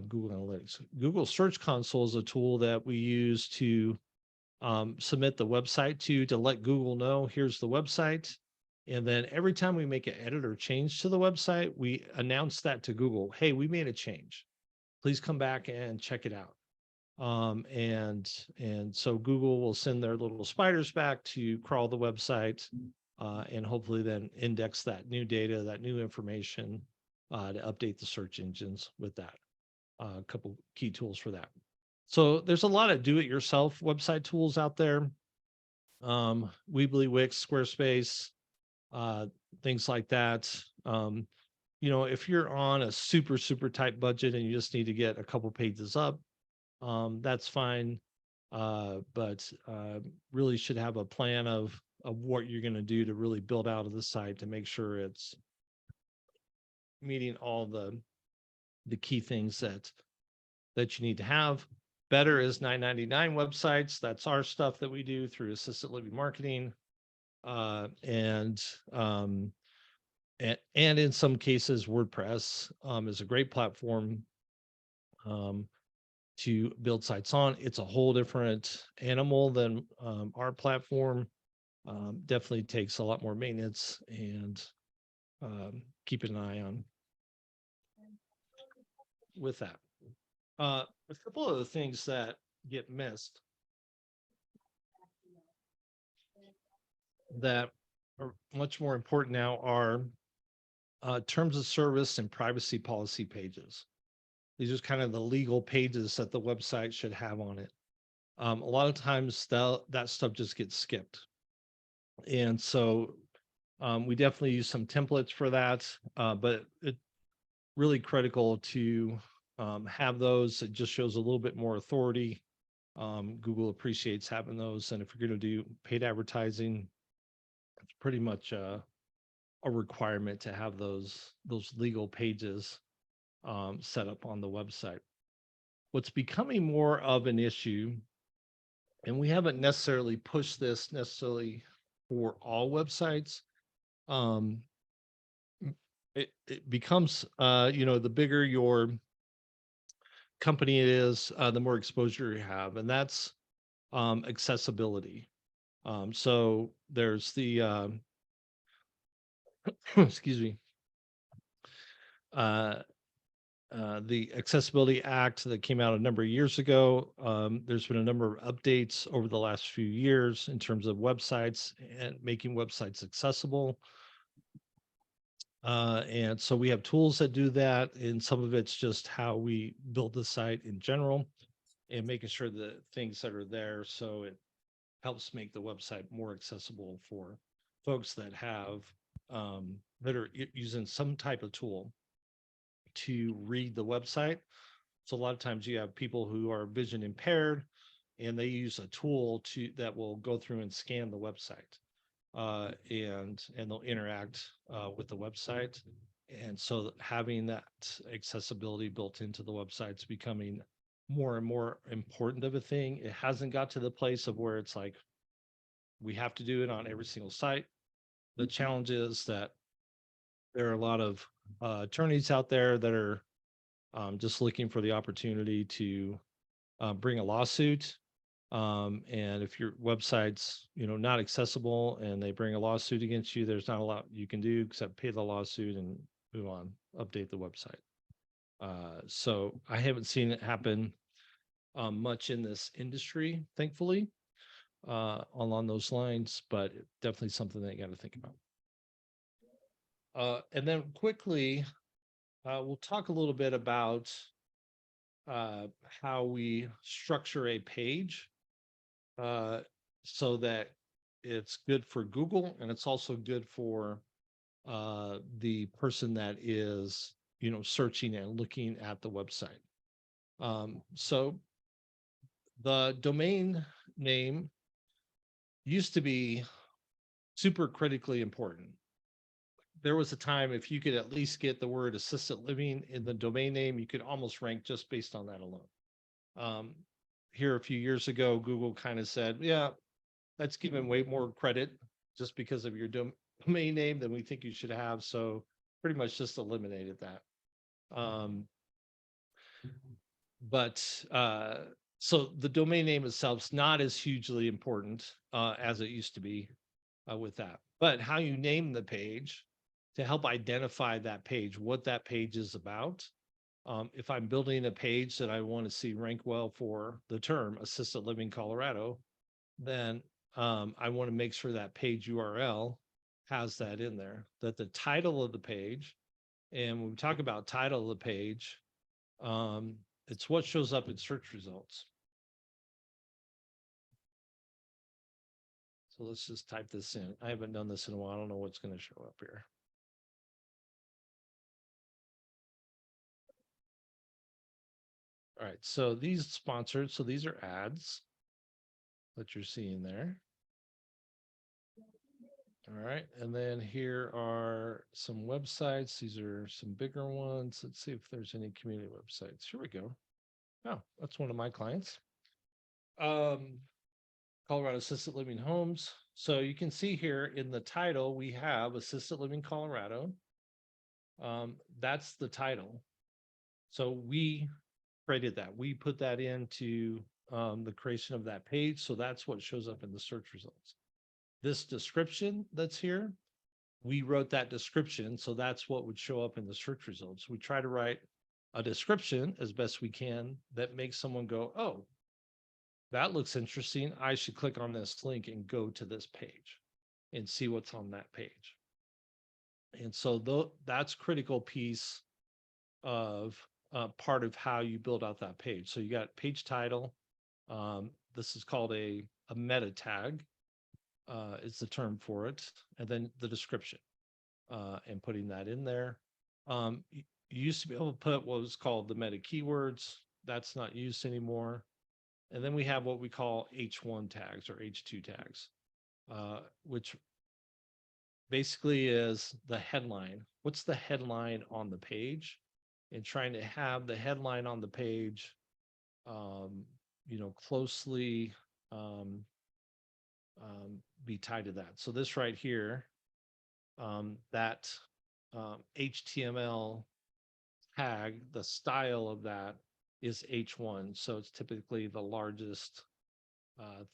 Google Analytics. Google Search Console is a tool that we use to submit the website to let Google know here's the website. And then every time we make an edit or change to the website, we announce that to Google. Hey, we made a change. Please come back and check it out. And so Google will send their little spiders back to crawl the website and hopefully then index that new data, that new information to update the search engines with that. A couple key tools for that. So there's a lot of do-it-yourself website tools out there. Weebly, Wix, Squarespace, things like that. If you're on a super, super tight budget and you just need to get a couple pages up, that's fine. But really should have a plan of what you're going to do to really build out of the site to make sure it's meeting all the key things that you need to have. Better is 999 websites. That's our stuff that we do through Assisted Living Marketing. And in some cases, WordPress is a great platform to build sites on. It's a whole different animal than our platform. Definitely takes a lot more maintenance and keep an eye on with that. A couple of the things that get missed that are much more important now are terms of service and privacy policy pages. These are kind of the legal pages that the website should have on it. A lot of times that stuff just gets skipped. And so we definitely use some templates for that, but it's really critical to have those. It just shows a little bit more authority. Google appreciates having those. And if you're going to do paid advertising, it's pretty much a requirement to have those legal pages set up on the website. What's becoming more of an issue, and we haven't necessarily pushed this necessarily for all websites, it becomes, the bigger your company is, the more exposure you have, and that's accessibility. So there's the excuse me, the Accessibility Act that came out a number of years ago. There's been a number of updates over the last few years in terms of websites and making websites accessible. And so we have tools that do that, and some of it's just how we build the site in general and making sure the things that are there so it helps make the website more accessible for folks that have that are using some type of tool to read the website. So a lot of times you have people who are vision impaired and they use a tool that will go through and scan the website and they'll interact with the website. And so having that accessibility built into the website is becoming more and more important of a thing. It hasn't got to the place of where it's like, we have to do it on every single site. The challenge is that there are a lot of attorneys out there that are just looking for the opportunity to bring a lawsuit. And if your website's, not accessible and they bring a lawsuit against you, there's not a lot you can do except pay the lawsuit and move on, update the website. So I haven't seen it happen much in this industry, thankfully, along those lines, but definitely something that you got to think about. And then quickly, we'll talk a little bit about how we structure a page so that it's good for Google and it's also good for the person that is, searching and looking at the website. So the domain name used to be super critically important. There was a time if you could at least get the word assisted living in the domain name, you could almost rank just based on that alone. Here a few years ago, Google kind of said, yeah, that's giving way more credit just because of your domain name than we think you should have. So pretty much just eliminated that. So the domain name itself is not as hugely important as it used to be with that. But how you name the page to help identify that page, what that page is about. If I'm building a page that I want to see rank well for the term assisted living Colorado, then I want to make sure that page URL has that in there, that the title of the page, and when we talk about title of the page, it's what shows up in search results. So let's just type this in. I haven't done this in a while. I don't know what's going to show up here. All right, so these sponsored, so these are ads that you're seeing there. All right, and then here are some websites. These are some bigger ones. Let's see if there's any community websites. Here we go. Oh, that's one of my clients. Colorado Assisted Living Homes. So you can see here in the title, we have Assisted Living Colorado. That's the title. So we created that. We put that into the creation of that page. So that's what shows up in the search results. This description that's here, we wrote that description. So that's what would show up in the search results. We try to write a description as best we can that makes someone go, oh, that looks interesting. I should click on this link and go to this page and see what's on that page. And so that's critical piece of part of how you build out that page. So you got page title. This is called a meta tag. Is the term for it. And then the description and putting that in there. You used to be able to put what was called the meta keywords. That's not used anymore. And then we have what we call H1 tags or H2 tags, which basically is the headline. What's the headline on the page? And trying to have the headline on the page, closely be tied to that. So this right here, that HTML tag, the style of that is H1. So it's typically the largest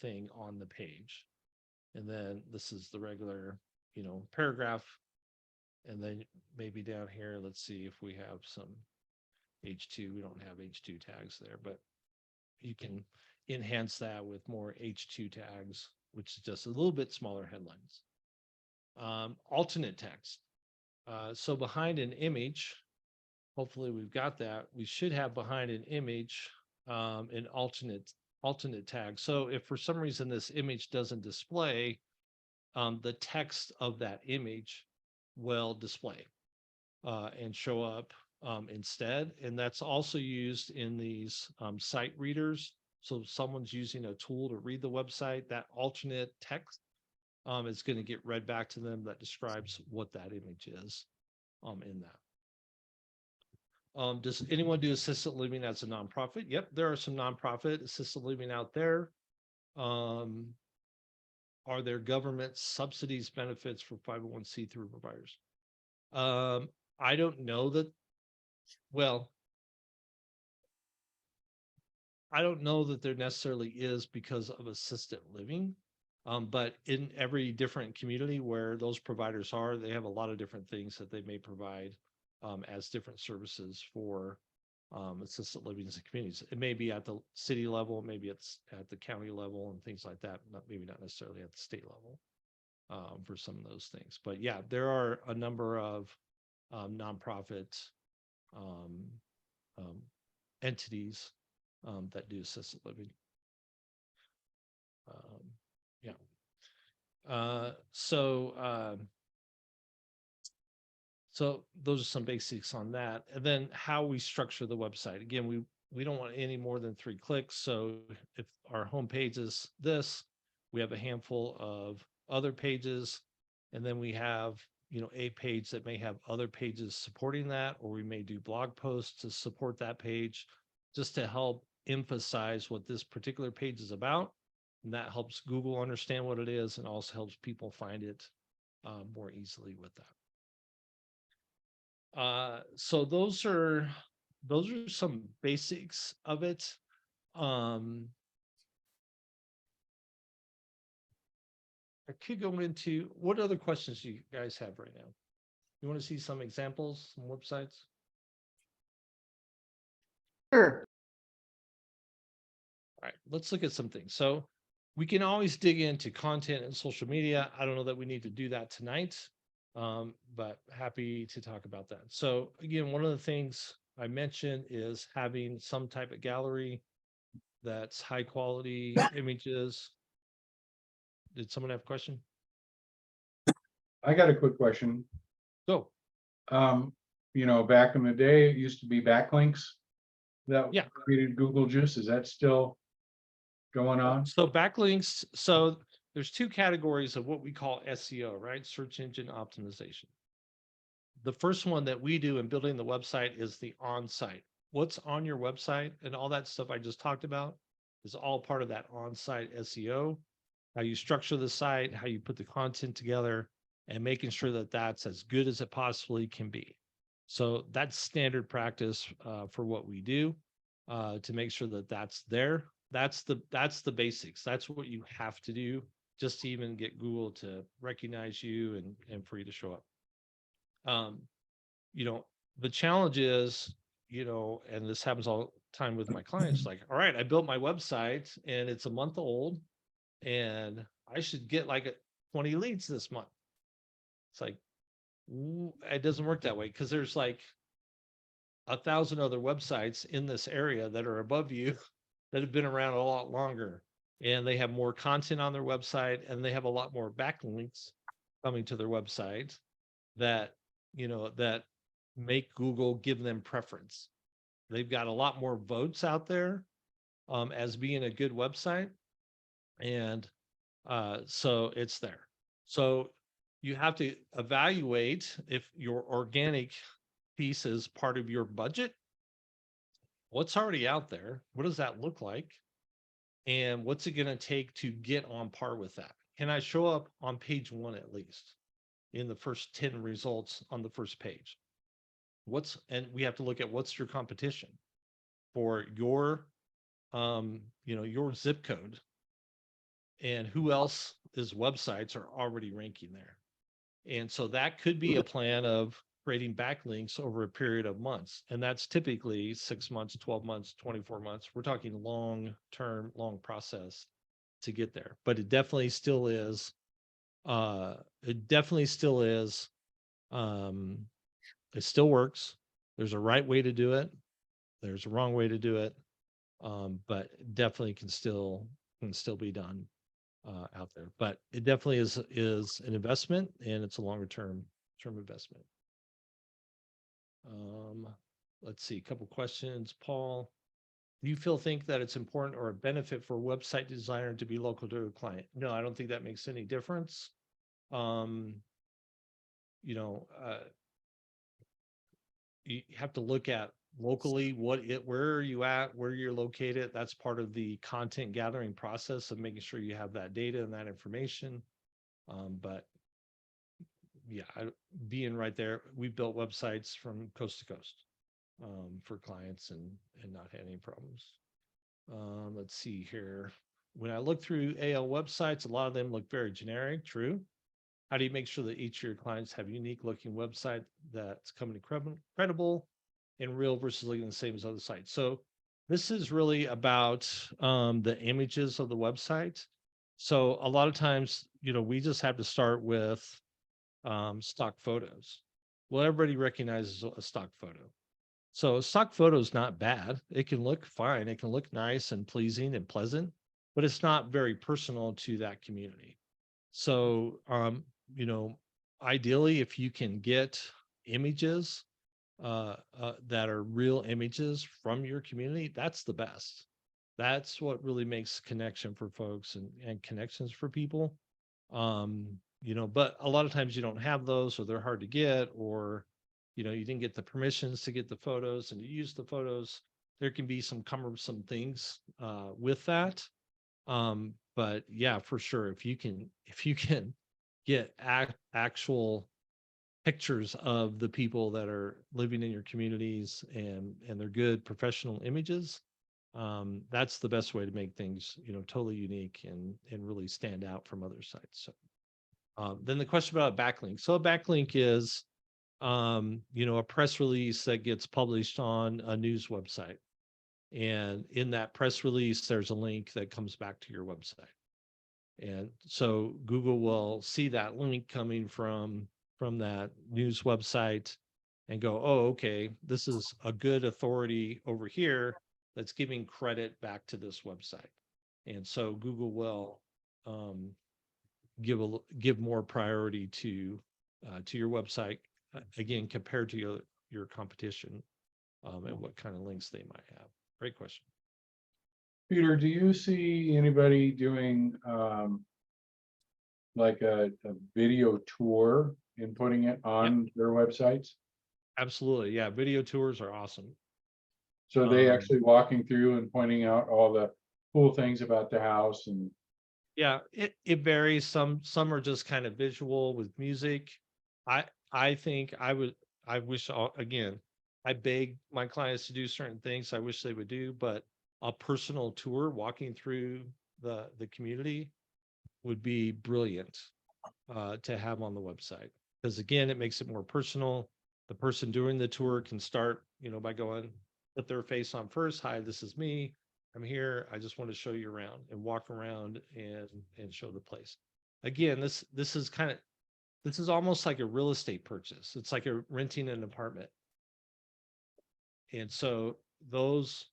thing on the page. And then this is the regular, paragraph. And then maybe down here, let's see if we have some H2. We don't have H2 tags there, but you can enhance that with more H2 tags, which is just a little bit smaller headlines. Alternate text. So behind an image, hopefully we've got that. We should have behind an image an alternate tag. So if for some reason this image doesn't display, the text of that image will display and show up instead. And that's also used in these site readers. So if someone's using a tool to read the website, that alternate text is going to get read back to them that describes what that image is in that. Does anyone do assisted living as a nonprofit? Yep, there are some nonprofit assisted living out there. Are there government subsidies, benefits for 501(c)(3) providers? I don't know that. Well, I don't know that there necessarily is because of assisted living. But in every different community where those providers are, they have a lot of different things that they may provide as different services for assisted living in communities. It may be at the city level, maybe it's at the county level and things like that, maybe not necessarily at the state level for some of those things. But yeah, there are a number of nonprofit entities that do assisted living. Yeah. So those are some basics on that. And then how we structure the website. Again, we don't want any more than 3 clicks. So if our homepage is this, we have a handful of other pages, and then we have, a page that may have other pages supporting that, or we may do blog posts to support that page, just to help emphasize what this particular page is about. And that helps Google understand what it is, and also helps people find it more easily with that. So those are some basics of it. I could go into, what other questions do you guys have right now? You want to see some examples, some websites? Sure. All right, let's look at some things. So we can always dig into content and social media. I don't know that we need to do that tonight, but happy to talk about that. So again, one of the things I mentioned is having some type of gallery that's high quality images. Did someone have a question? I got a quick question. Go. Back in the day, it used to be backlinks that Yeah. created Google juice. Is that still going on? So backlinks, so there's 2 categories of what we call SEO, right? Search engine optimization. The first one that we do in building the website is the on-site. What's on your website and all that stuff I just talked about is all part of that on-site SEO. How you structure the site, how you put the content together, and making sure that that's as good as it possibly can be. So that's standard practice for what we do to make sure that that's there. That's the basics. That's what you have to do just to even get Google to recognize you and for you to show up. The challenge is, and this happens all the time with my clients, like, all right, I built my website and it's a month old and I should get like 20 leads this month. It's like, it doesn't work that way, because there's like 1,000 other websites in this area that are above you that have been around a lot longer, and they have more content on their website, and they have a lot more backlinks coming to their website that, that make Google give them preference. They've got a lot more votes out there as being a good website. And so it's there. So you have to evaluate if your organic piece is part of your budget. What's already out there? What does that look like? And what's it going to take to get on par with that? Can I show up on page 1 at least in the first 10 results on the first page? And we have to look at what's your competition for your, your zip code, and who else's websites are already ranking there. And so that could be a plan of creating backlinks over a period of months. And that's typically 6 months, 12 months, 24 months. We're talking long-term, long process to get there. But it definitely still is, it still works. There's a right way to do it. There's a wrong way to do it. But it definitely can still be done out there. But it definitely is an investment, and it's a longer term investment. Let's see, a couple questions. Paul, do you think that it's important or a benefit for a website designer to be local to a client? No, I don't think that makes any difference. You have to look at locally, where are you at, where you're located. That's part of the content gathering process of making sure you have that data and that information. But yeah, being right there, we built websites from coast to coast for clients and not had any problems. Let's see here. When I look through AL websites, a lot of them look very generic. True. How do you make sure that each of your clients have a unique looking website that's company credible and real versus looking the same as other sites? So this is really about the images of the website. So a lot of times, we just have to start with stock photos. Well, everybody recognizes a stock photo. So a stock photo is not bad. It can look fine. It can look nice and pleasing and pleasant, but it's not very personal to that community. So, ideally, if you can get images that are real images from your community, that's the best. That's what really makes connection for folks and connections for people. But a lot of times you don't have those, or they're hard to get, or you didn't get the permissions to get the photos and to use the photos. There can be some cumbersome things with that. But yeah, for sure, if you can get actual pictures of the people that are living in your communities and they're good professional images, that's the best way to make things totally unique and really stand out from other sites. So then the question about a backlink. So a backlink is a press release that gets published on a news website. And in that press release, there's a link that comes back to your website. And so Google will see that link coming from that news website and go, oh, okay, this is a good authority over here that's giving credit back to this website. And so Google will give more priority to your website, again, compared to your competition, and what kind of links they might have. Great question. Peter, do you see anybody doing like a video tour and putting it on their websites? Absolutely. Yeah. Video tours are awesome. So they actually walking through and pointing out all the cool things about the house and. Yeah, it varies. Some are just kind of visual with music. I think I wish, again, I beg my clients to do certain things I wish they would do, but a personal tour walking through the community would be brilliant to have on the website. Because again, it makes it more personal. The person doing the tour can start, by going, put their face on first. Hi, this is me. I'm here. I just want to show you around and walk around and show the place. Again, this is almost like a real estate purchase. It's like renting an apartment. And so those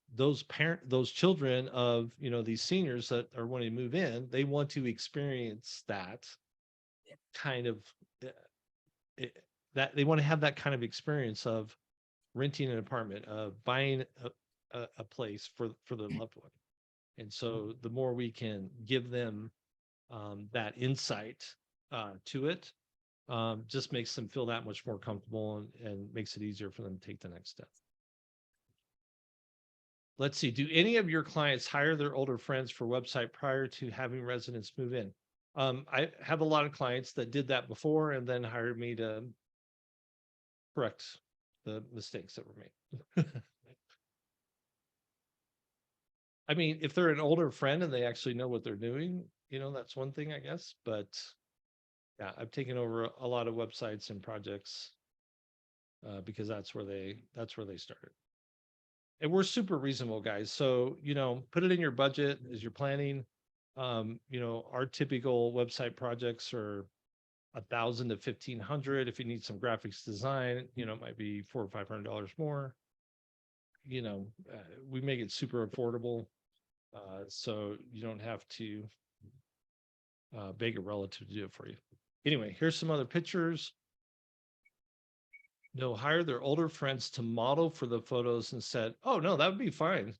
children of these seniors that are wanting to move in, they want to experience that kind of that they want to have that kind of experience of renting an apartment, of buying a place for their loved one. And so the more we can give them that insight to it, just makes them feel that much more comfortable and makes it easier for them to take the next step. Let's see. Do any of your clients hire their older friends for website prior to having residents move in? I have a lot of clients that did that before and then hired me to correct the mistakes that were made. I mean, if they're an older friend and they actually know what they're doing, that's one thing, I guess. But yeah, I've taken over a lot of websites and projects because that's where they started. And we're super reasonable, guys. So, put it in your budget as you're planning. Our typical website projects are $1,000 to $1,500. If you need some graphics design, it might be $400 or $500 more. We make it super affordable. So you don't have to beg a relative to do it for you. Anyway, here's some other pictures. No, hire their older friends to model for the photos and said, oh, no, that would be fine.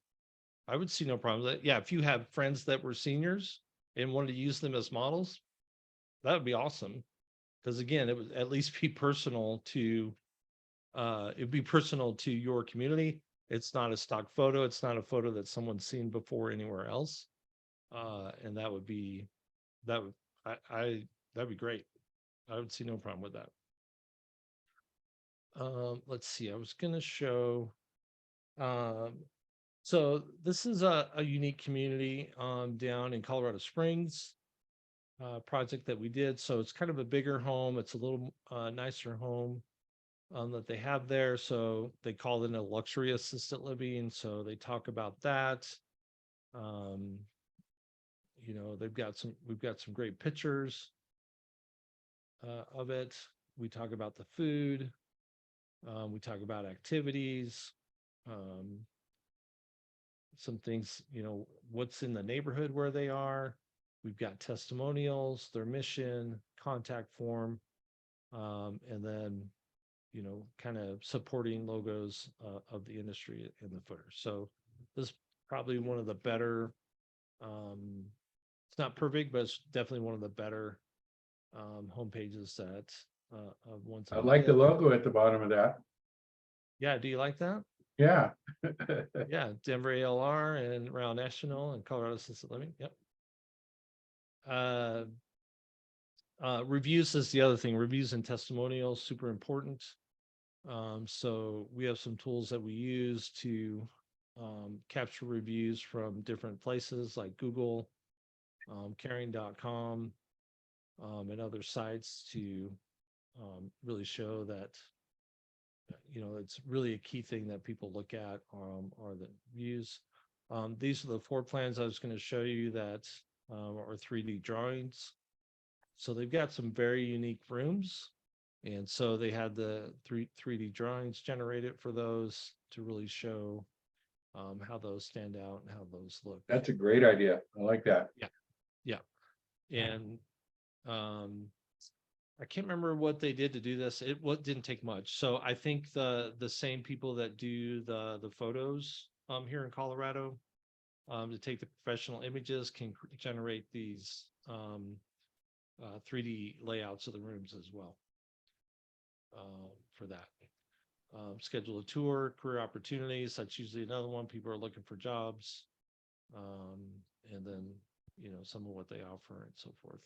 I would see no problem with that. Yeah, if you have friends that were seniors and wanted to use them as models, that would be awesome. Because again, it would at least be personal to, it'd be personal to your community. It's not a stock photo. It's not a photo that someone's seen before anywhere else. And that would be, that would, that'd be great. I would see no problem with that. Let's see, I was gonna show, so this is a unique community, down in Colorado Springs. Project that we did. So it's kind of a bigger home. It's a little, nicer home. That they have there. So they call it a luxury assisted living. So they talk about that. You know, we've got some great pictures of it. We talk about the food. We talk about activities. Some things, you know, what's in the neighborhood where they are. We've got testimonials, their mission, contact form, and then, you know, kind of supporting logos of the industry in the footer. So this is probably one of the better, it's not perfect, but it's definitely one of the better homepages that of ones. I like the logo at the bottom of that. Yeah, do you like that? Yeah. Yeah, Denver ALR and RAL National and Colorado Assisted Living. Yep. Reviews is the other thing. Reviews and testimonials, super important. So we have some tools that we use to capture reviews from different places like Google, caring.com, and other sites to really show that, you know, it's really a key thing that people look at are the views. These are the floor plans I was going to show you that are 3D drawings. So they've got some very unique rooms. And so they had the 3D drawings generated for those to really show how those stand out and how those look. That's a great idea. I like that. Yeah. And I can't remember what they did to do this. It didn't take much. So I think the same people that do the photos here in Colorado to take the professional images can generate these 3D layouts of the rooms as well. For that. Schedule a tour, career opportunities. That's usually another one. People are looking for jobs. And then, you know, some of what they offer and so forth.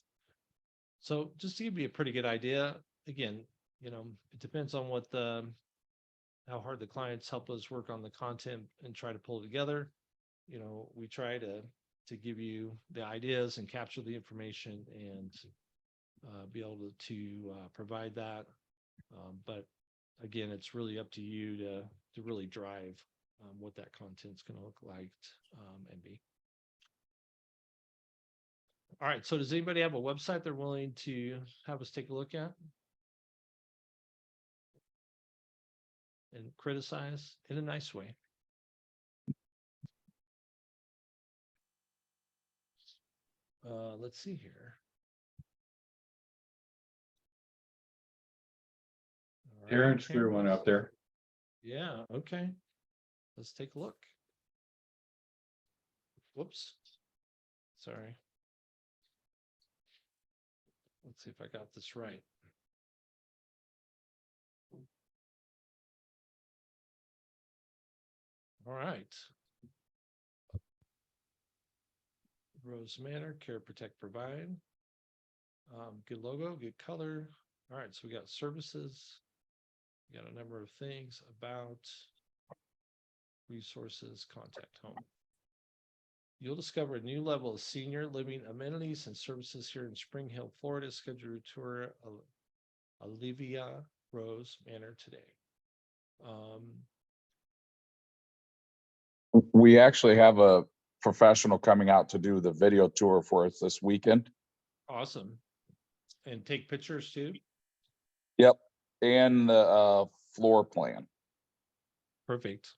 So just to give you a pretty good idea, again, you know, it depends on how hard the clients help us work on the content and try to pull it together. You know, we try to give you the ideas and capture the information and be able to provide that. But again, it's really up to you to really drive what that content's going to look like and be. All right. So does anybody have a website they're willing to have us take a look at and criticize in a nice way? Let's see here. All right, Terrence threw one up there. Yeah, okay. Let's take a look. Whoops. Sorry. Let's see if I got this right. All right. Rose Manor, care, protect, provide. Good logo, good color. All right, so we got services. We got a number of things about resources, contact home. You'll discover a new level of senior living amenities and services here in Spring Hill, Florida. Schedule a tour of Olivia Rose Manor today. We actually have a professional coming out to do the video tour for us this weekend. Awesome. And take pictures too? Yep. And the floor plan. Perfect.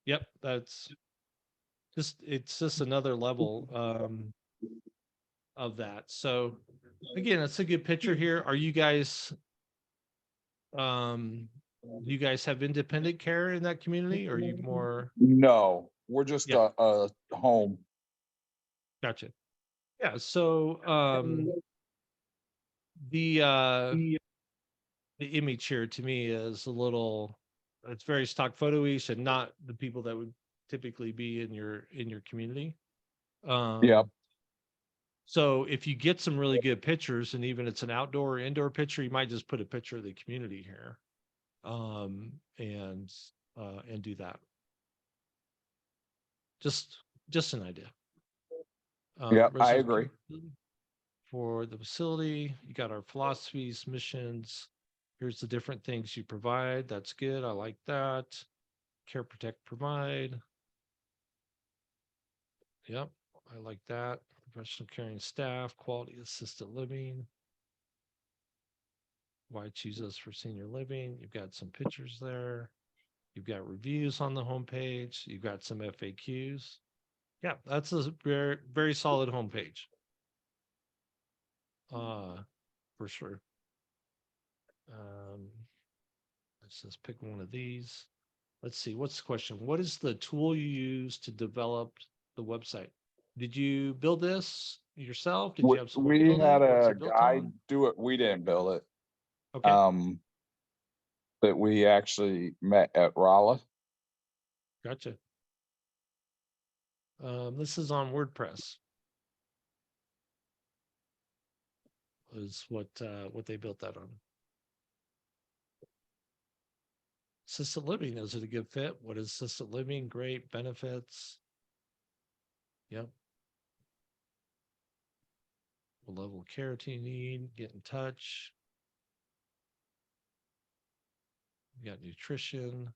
Yep, that's it's just another level of that. So again, it's a good picture here. Are you guys do you guys have independent care in that community, or are you more? No, we're just Yeah. a home. Gotcha. Yeah, so the image here to me is a little it's very stock photo-ish and not the people that would typically be in your community. Yep. So if you get some really good pictures, and even it's an outdoor or indoor picture, you might just put a picture of the community here. And do that. Just an idea. Yep, I residential agree. capability For the facility, you got our philosophies, missions. Here's the different things you provide. That's good. I like that. Care, protect, provide. Yep, I like that. Professional caring staff, quality assisted living. Why choose us for senior living? You've got some pictures there. You've got reviews on the homepage. You've got some FAQs. Yeah, that's a very, very solid homepage. For sure. Let's just pick one of these. Let's see, what's the question? What is the tool you use to develop the website? Did you build this yourself? Did you have someone We build had it? What's a it built guy on? do it. We didn't build it. Okay, But we actually met at RAL. gotcha. This is on WordPress. Is what they built that on. Assisted living, is it a good fit? What is assisted living? Great benefits. Yep. What level of care do you need? Get in touch. You got nutrition.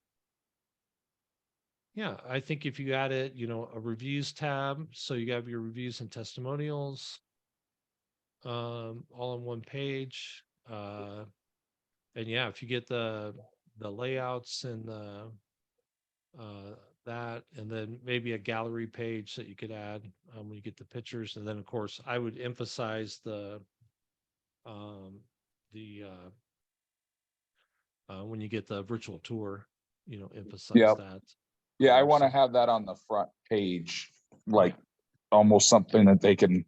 Yeah, I think if you added, a reviews tab, so you have your reviews and testimonials, all on one page. And yeah, if you get the layouts and that, and then maybe a gallery page that you could add when you get the pictures, and then of course I would emphasize when you get the virtual tour, emphasize Yep. that. Yeah, I want to So- have that on the front page, like almost something that they can,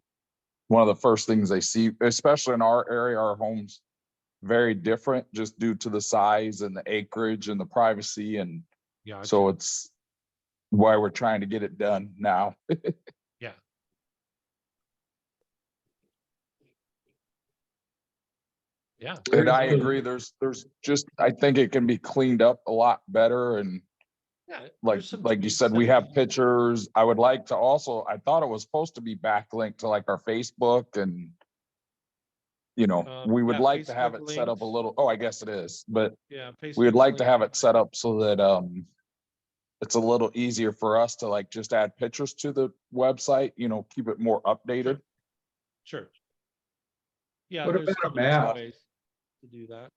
one of the first things they see, especially in our area, our homes very different just due to the size and the acreage and the privacy. And Gotcha. so it's why we're trying to get it done now. Yeah. Yeah. And I agree, there's just, I think it can be cleaned up a lot better. And Yeah. like, there's some like you tweaks said, that we have pictures. I would like to also, I thought it was supposed to be backlinked to like our Facebook and, we would yeah, like to have Facebook it set up a links. little, oh, I guess it is, but Yeah. we would Facebook's like to linked have in it set up so that, it's a little easier for us to like just add pictures to the website, keep it more updated. Sure. Yeah, What there's a about a couple different map? ways to do that.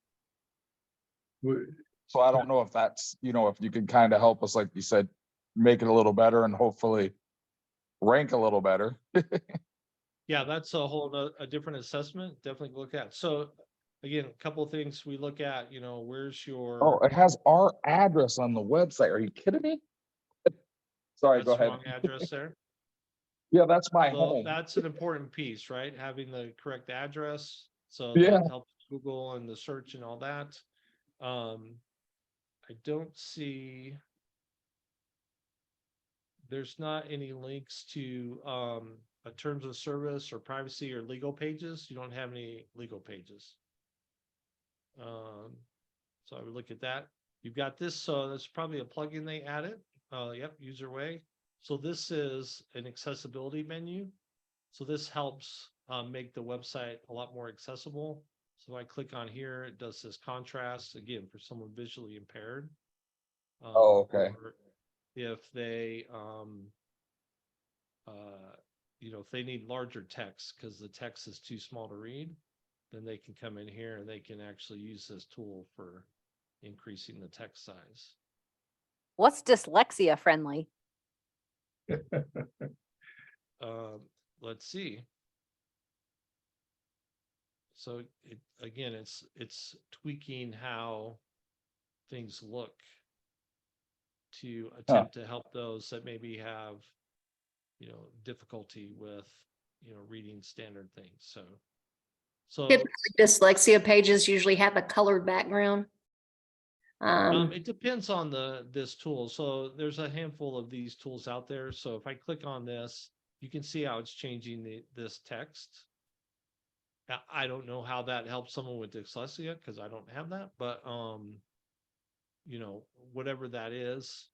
So I don't know if that's, if you can kind of help us, like you said, make it a little better and hopefully rank a little better. Yeah, that's a whole a different assessment. Definitely look at. So again, a couple of things we look at, where's your Oh, it has our address on the website. Are you kidding me? Sorry, that's go the ahead. wrong address there. Yeah, that's my So home. that's an important piece, right? Having the correct address. So Yeah. that helps Google and the search and all that. I don't see. There's not any links to a terms of service or privacy or legal pages. You don't have any legal pages. So I would look at that. You've got this, so that's probably a plugin they added. Yep, user way. So this is an accessibility menu. So this helps make the website a lot more accessible. So if I click on here, it does this contrast again for someone visually impaired. Oh, okay. Or if they, if they need larger text because the text is too small to read, then they can come in here and they can actually use this tool for increasing the text size. What's dyslexia friendly? Let's see. So again, it's tweaking how things look to attempt to help those that maybe have, difficulty with, reading standard things. So Typically, dyslexia pages usually have a colored background. It depends on this tool. So there's a handful of these tools out there. So if I click on this, you can see how it's changing this text. Now, I don't know how that helps someone with dyslexia because I don't have that, but you know, whatever that is,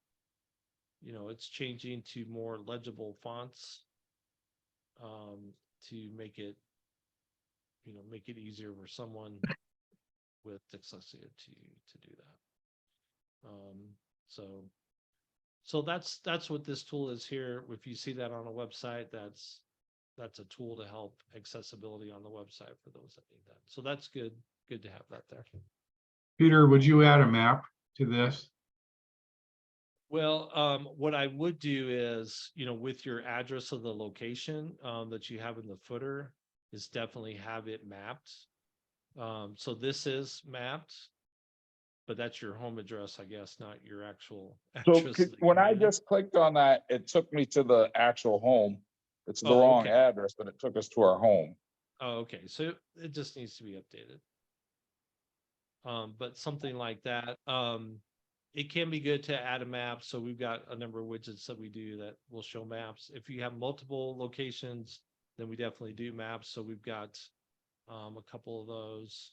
you know, it's changing to more legible fonts to make it, you know, make it easier for someone with dyslexia to do that. So that's what this tool is here. If you see that on a website, that's a tool to help accessibility on the website for those that need that. So that's good to have that there. Peter, would you add a map to this? Well, what I would do is, you know, with your address of the location that you have in the footer, is definitely have it mapped. So this is mapped, but that's your home address, I guess, not your actual So address. of the when I community. just clicked on that, it took me to the actual home. It's the Oh, wrong okay. address, but it took us to our home. Oh, okay. So it just needs to be updated. But something like that. It can be good to add a map. So we've got a number of widgets that we do that will show maps. If you have multiple locations, then we definitely do maps. So we've got a couple of those.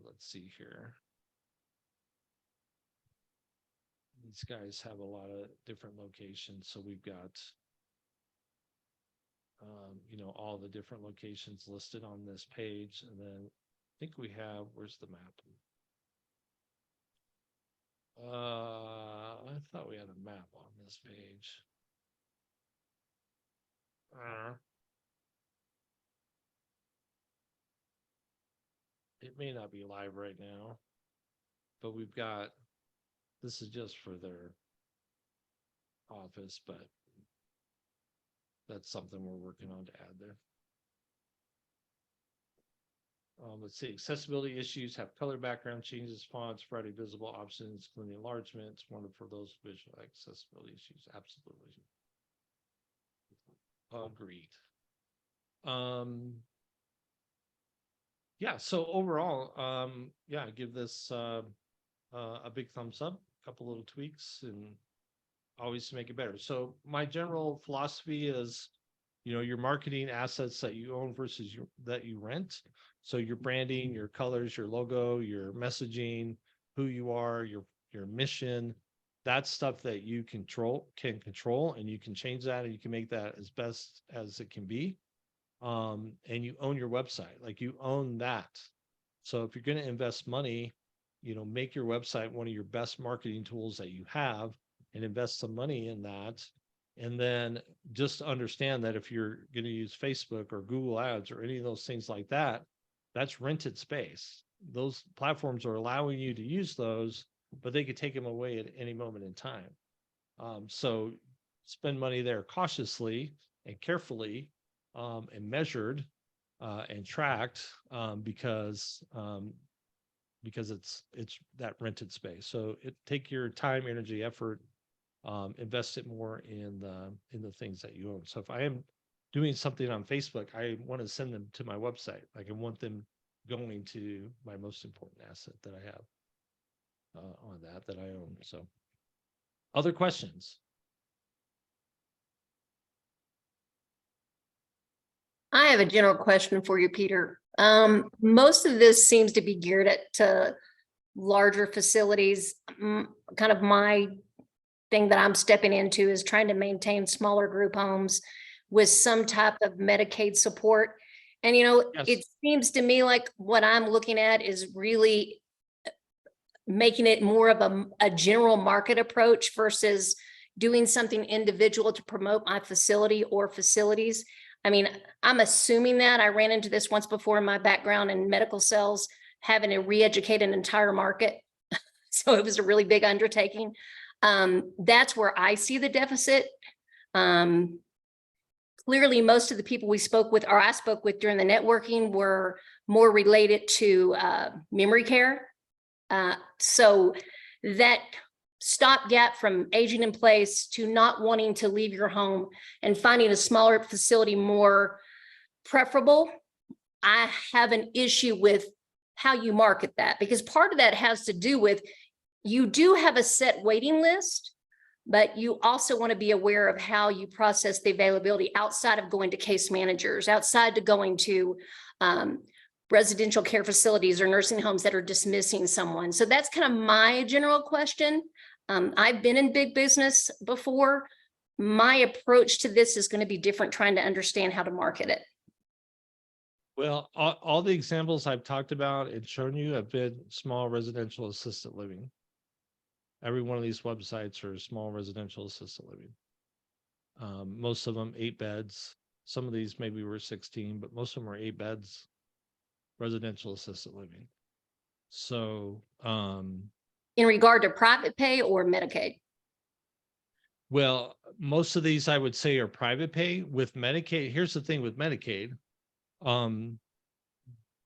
Let's see here. These guys have a lot of different locations. So we've got you know, all the different locations listed on this page. And then I think we have, where's the map? I thought we had a map on this page. It may not be live right now, but we've got, this is just for their office, but that's something we're working on to add there. Let's see, accessibility issues have color background changes, fonts, variety of visible options, including enlargements, wonderful for those visual accessibility issues. Absolutely. Agreed. Yeah, so overall, yeah, I give this a big thumbs up, a couple little tweaks, and always to make it better. So my general philosophy is, you know, your marketing assets that you own versus that you rent. So your branding, your colors, your logo, your messaging, who you are, your mission, that's stuff that you can control, and you can change that, and you can make that as best as it can be. And you own your website, like you own that. So if you're going to invest money, you know, make your website one of your best marketing tools that you have, and invest some money in that. And then just understand that if you're going to use Facebook or Google Ads or any of those things like that, that's rented space. Those platforms are allowing you to use those, but they could take them away at any moment in time. So spend money there cautiously and carefully, and measured and tracked, because it's that rented space. So take your time, energy, effort, invest it more in the things that you own. So if I am doing something on Facebook, I want to send them to my website. Like I want them going to my most important asset that I have on that I own. So other questions? I have a general question for you, Peter. Most of this seems to be geared to larger facilities. Kind of my thing that I'm stepping into is trying to maintain smaller group homes with some type of Medicaid support. And, you know, Yes. it seems to me like what I'm looking at is really making it more of a general market approach versus doing something individual to promote my facility or facilities. I mean, I'm assuming that I ran into this once before in my background in medical sales, having to re-educate an entire market. So it was a really big undertaking. That's where I see the deficit. Clearly, most of the people we spoke with, or I spoke with during the networking, were more related to memory care. So that stopgap from aging in place to not wanting to leave your home and finding a smaller facility more preferable. I have an issue with how you market that, because part of that has to do with, you do have a set waiting list, but you also want to be aware of how you process the availability outside of going to case managers, outside to going to residential care facilities or nursing homes that are dismissing someone. So that's kind of my general question. I've been in big business before. My approach to this is going to be different, trying to understand how to market it. Well, all the examples I've talked about and shown you have been small residential assisted living. Every one of these websites are small residential assisted living. Most of them 8 beds. Some of these maybe were 16, but most of them are 8 beds, residential assisted living. So, In regard to private pay or Medicaid? well, most of these I would say are private pay. With Medicaid, here's the thing with Medicaid.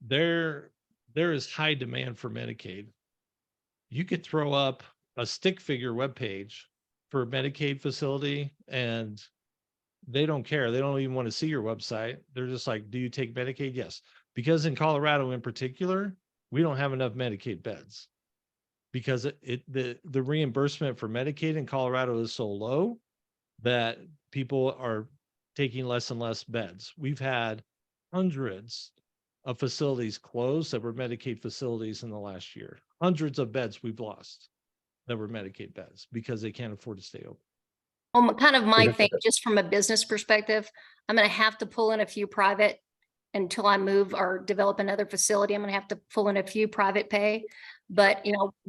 There is high demand for Medicaid. You could throw up a stick figure webpage for a Medicaid facility and they don't care. They don't even want to see your website. They're just like, do you take Medicaid? Yes. Because in Colorado in particular, we don't have enough Medicaid beds because the reimbursement for Medicaid in Colorado is so low that people are taking less and less beds. We've had hundreds of facilities closed that were Medicaid facilities in the last year. Hundreds of beds we've lost that were Medicaid beds because they can't afford to stay open. Kind of my thing, just from a business perspective, I'm going to have to pull in a few private until I move or develop another facility. I'm going to have to pull in a few private pay, but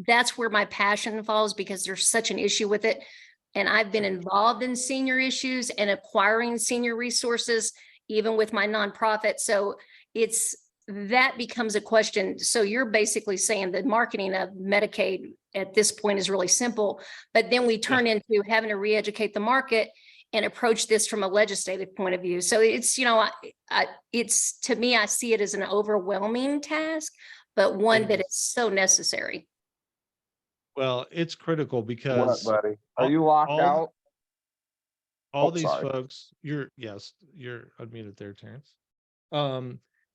that's where my passion falls because there's such an issue with it. And I've been involved in senior issues and acquiring senior resources, even with my nonprofit. So that becomes a question. So you're basically saying that marketing of Medicaid at this point is really simple, but then we turn into having to re-educate the market and approach this from a legislative point of view. So it's, it's, to me, I see it as an overwhelming task, but one that is so necessary. Well, it's critical What, because buddy? Are you locked out? all Oh, these sorry. folks, you're unmuted there, Terrence.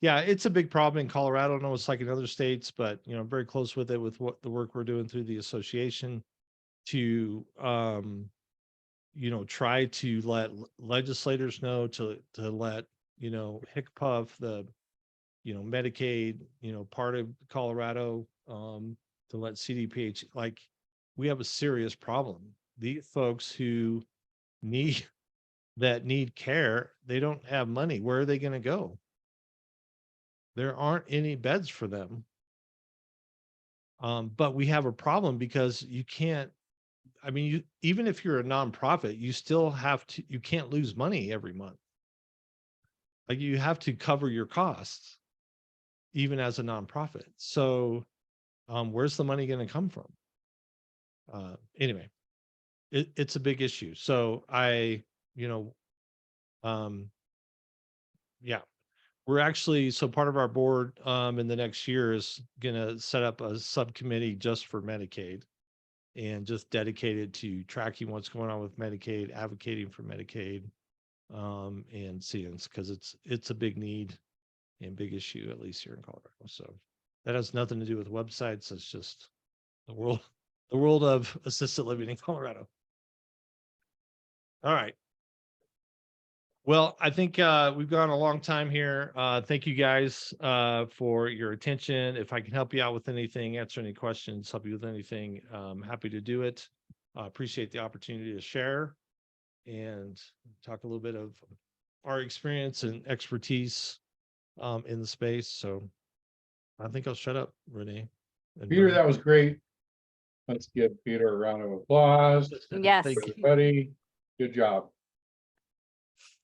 Yeah, it's a big problem in Colorado. I know it's like in other states, but very close with it with what the work we're doing through the association to try to let legislators know, to let HICPUF, the Medicaid, part of Colorado, to let CDPH, like, we have a serious problem. These folks who need care, they don't have money. Where are they going to go? There aren't any beds for them. But we have a problem because you can't, even if you're a nonprofit, you still you can't lose money every month. Like, you have to cover your costs, even as a nonprofit. So where's the money going to come from? Anyway, it's a big issue. So yeah, we're actually, so part of our board in the next year is going to set up a subcommittee just for Medicaid and just dedicated to tracking what's going on with Medicaid, advocating for Medicaid, and seeing, because it's a big need and big issue, at least here in Colorado. So that has nothing to do with websites. It's just the world of assisted living in Colorado. All right. Well, I think we've gone a long time here. Thank you guys for your attention. If I can help you out with anything, answer any questions, help you with anything, I'm happy to do it. Appreciate the opportunity to share and talk a little bit of our experience and expertise in the space. So I think I'll shut up, Renee. Peter, that was great. Let's give Peter a round of applause. Yes. Thank you. Everybody, good job.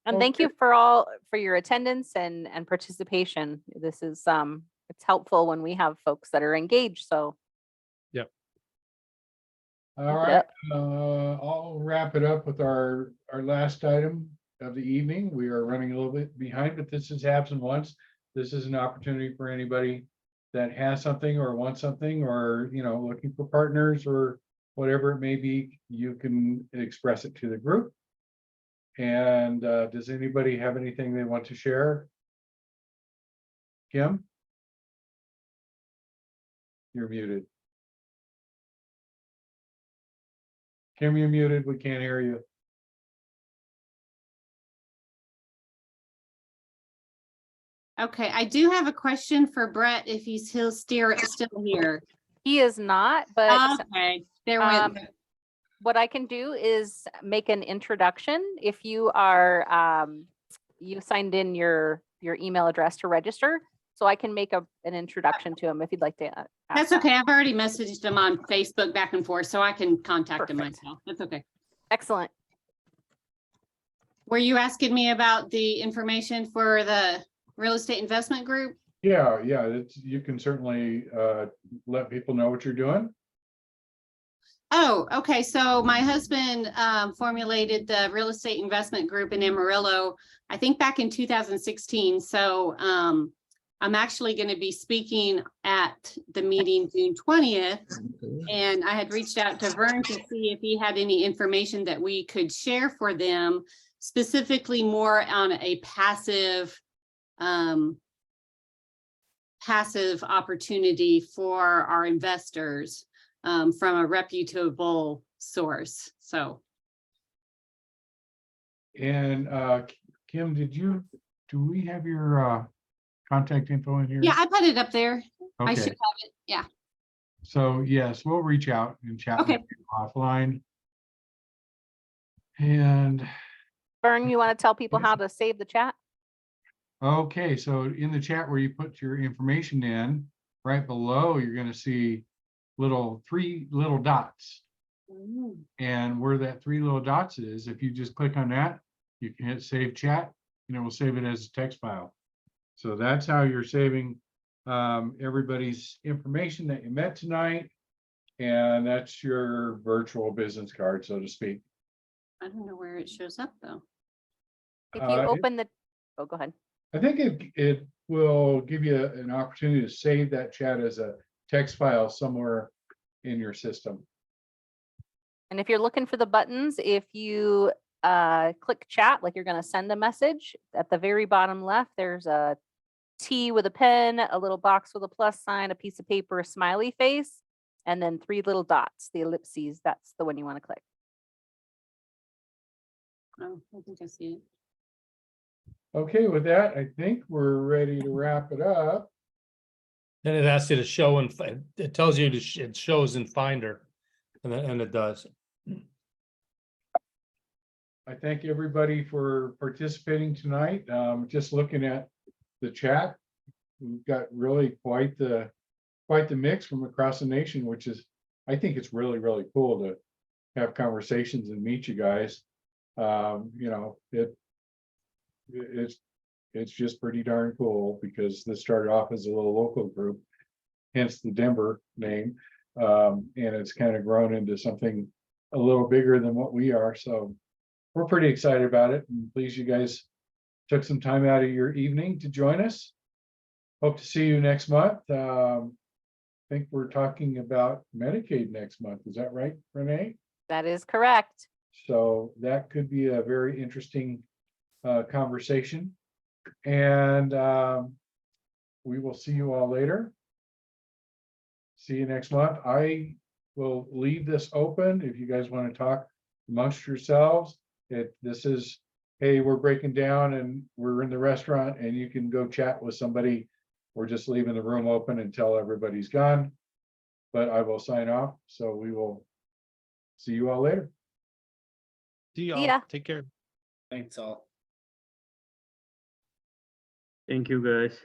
And thank you for your attendance and participation. This is it's helpful when we have folks that are engaged. So Yep. All right, I'll wrap it up with our last item of the evening. We are running a little bit behind, but this is happens once. This is an opportunity for anybody that has something or wants something, or looking for partners or whatever it may be. You can express it to the group. And does anybody have anything they want to share? Kim? You're muted. Kim, you're muted. We can't hear you. Okay, I do have a question for Brett if he's still here. He is not, but Okay, there um, went. what I can do is make an introduction. If you are, you signed in your email address to register, so I can make an introduction to him if you'd like to. Ask That's that. okay. I've already messaged him on Facebook back and forth, so I can contact him Perfect. myself. That's okay. Excellent. Were you asking me about the information for the real estate investment group? Yeah, you can certainly let people know what you're doing. Oh, okay. So my husband formulated the real estate investment group in Amarillo, I think back in 2016. So I'm actually going to be speaking at the meeting June 20th. And I had reached out to Vern to see if he had any information that we could share for them, specifically more on a passive opportunity for our investors from a reputable source. So. And Kim, do we have your contact info in here? Yeah, I put it up there. I should Okay, have it. Yeah. so yes, we'll reach out and chat with Okay. you offline. And Vern, you want to tell people how to save the chat? okay, so in the chat where you put your information in, right below, you're gonna see three little dots. And where that three little dots is, if you just click on that, you can hit save chat and it will save it as a text file. So that's how you're saving everybody's information that you met tonight. And that's your virtual business card, so to speak. I don't know where it shows up though. If you open the, oh, go ahead. I think it will give you an opportunity to save that chat as a text file somewhere in your system. And if you're looking for the buttons, if you click chat, like you're going to send a message, at the very bottom left, there's a T with a pen, a little box with a plus sign, a piece of paper, a smiley face, and then three little dots, the ellipses. That's the one you want to click. Oh, I think I see it. Okay, with that, I think we're ready to wrap it up. Then it asks you to show and it tells you it shows in Finder, and it does. I thank everybody for participating tonight. Just looking at the chat, we've got really quite the mix from across the nation, which is, I think it's really, really cool to have conversations and meet you guys. You know, it's just pretty darn cool because this started off as a little local group, hence the Denver name. And it's kind of grown into something a little bigger than what we are. So we're pretty excited about it, and pleased you guys took some time out of your evening to join us. Hope to see you next month. I think we're talking about Medicaid next month. Is that right, Renee? That is correct. So that could be a very interesting conversation. And we will see you all later. See you next month. I will leave this open if you guys want to talk amongst yourselves. This is, hey, we're breaking down and we're in the restaurant and you can go chat with somebody. We're just leaving the room open until everybody's gone. But I will sign off. So we will see you all later. See ya. y'all. Take care. Thanks all. Thank you, guys.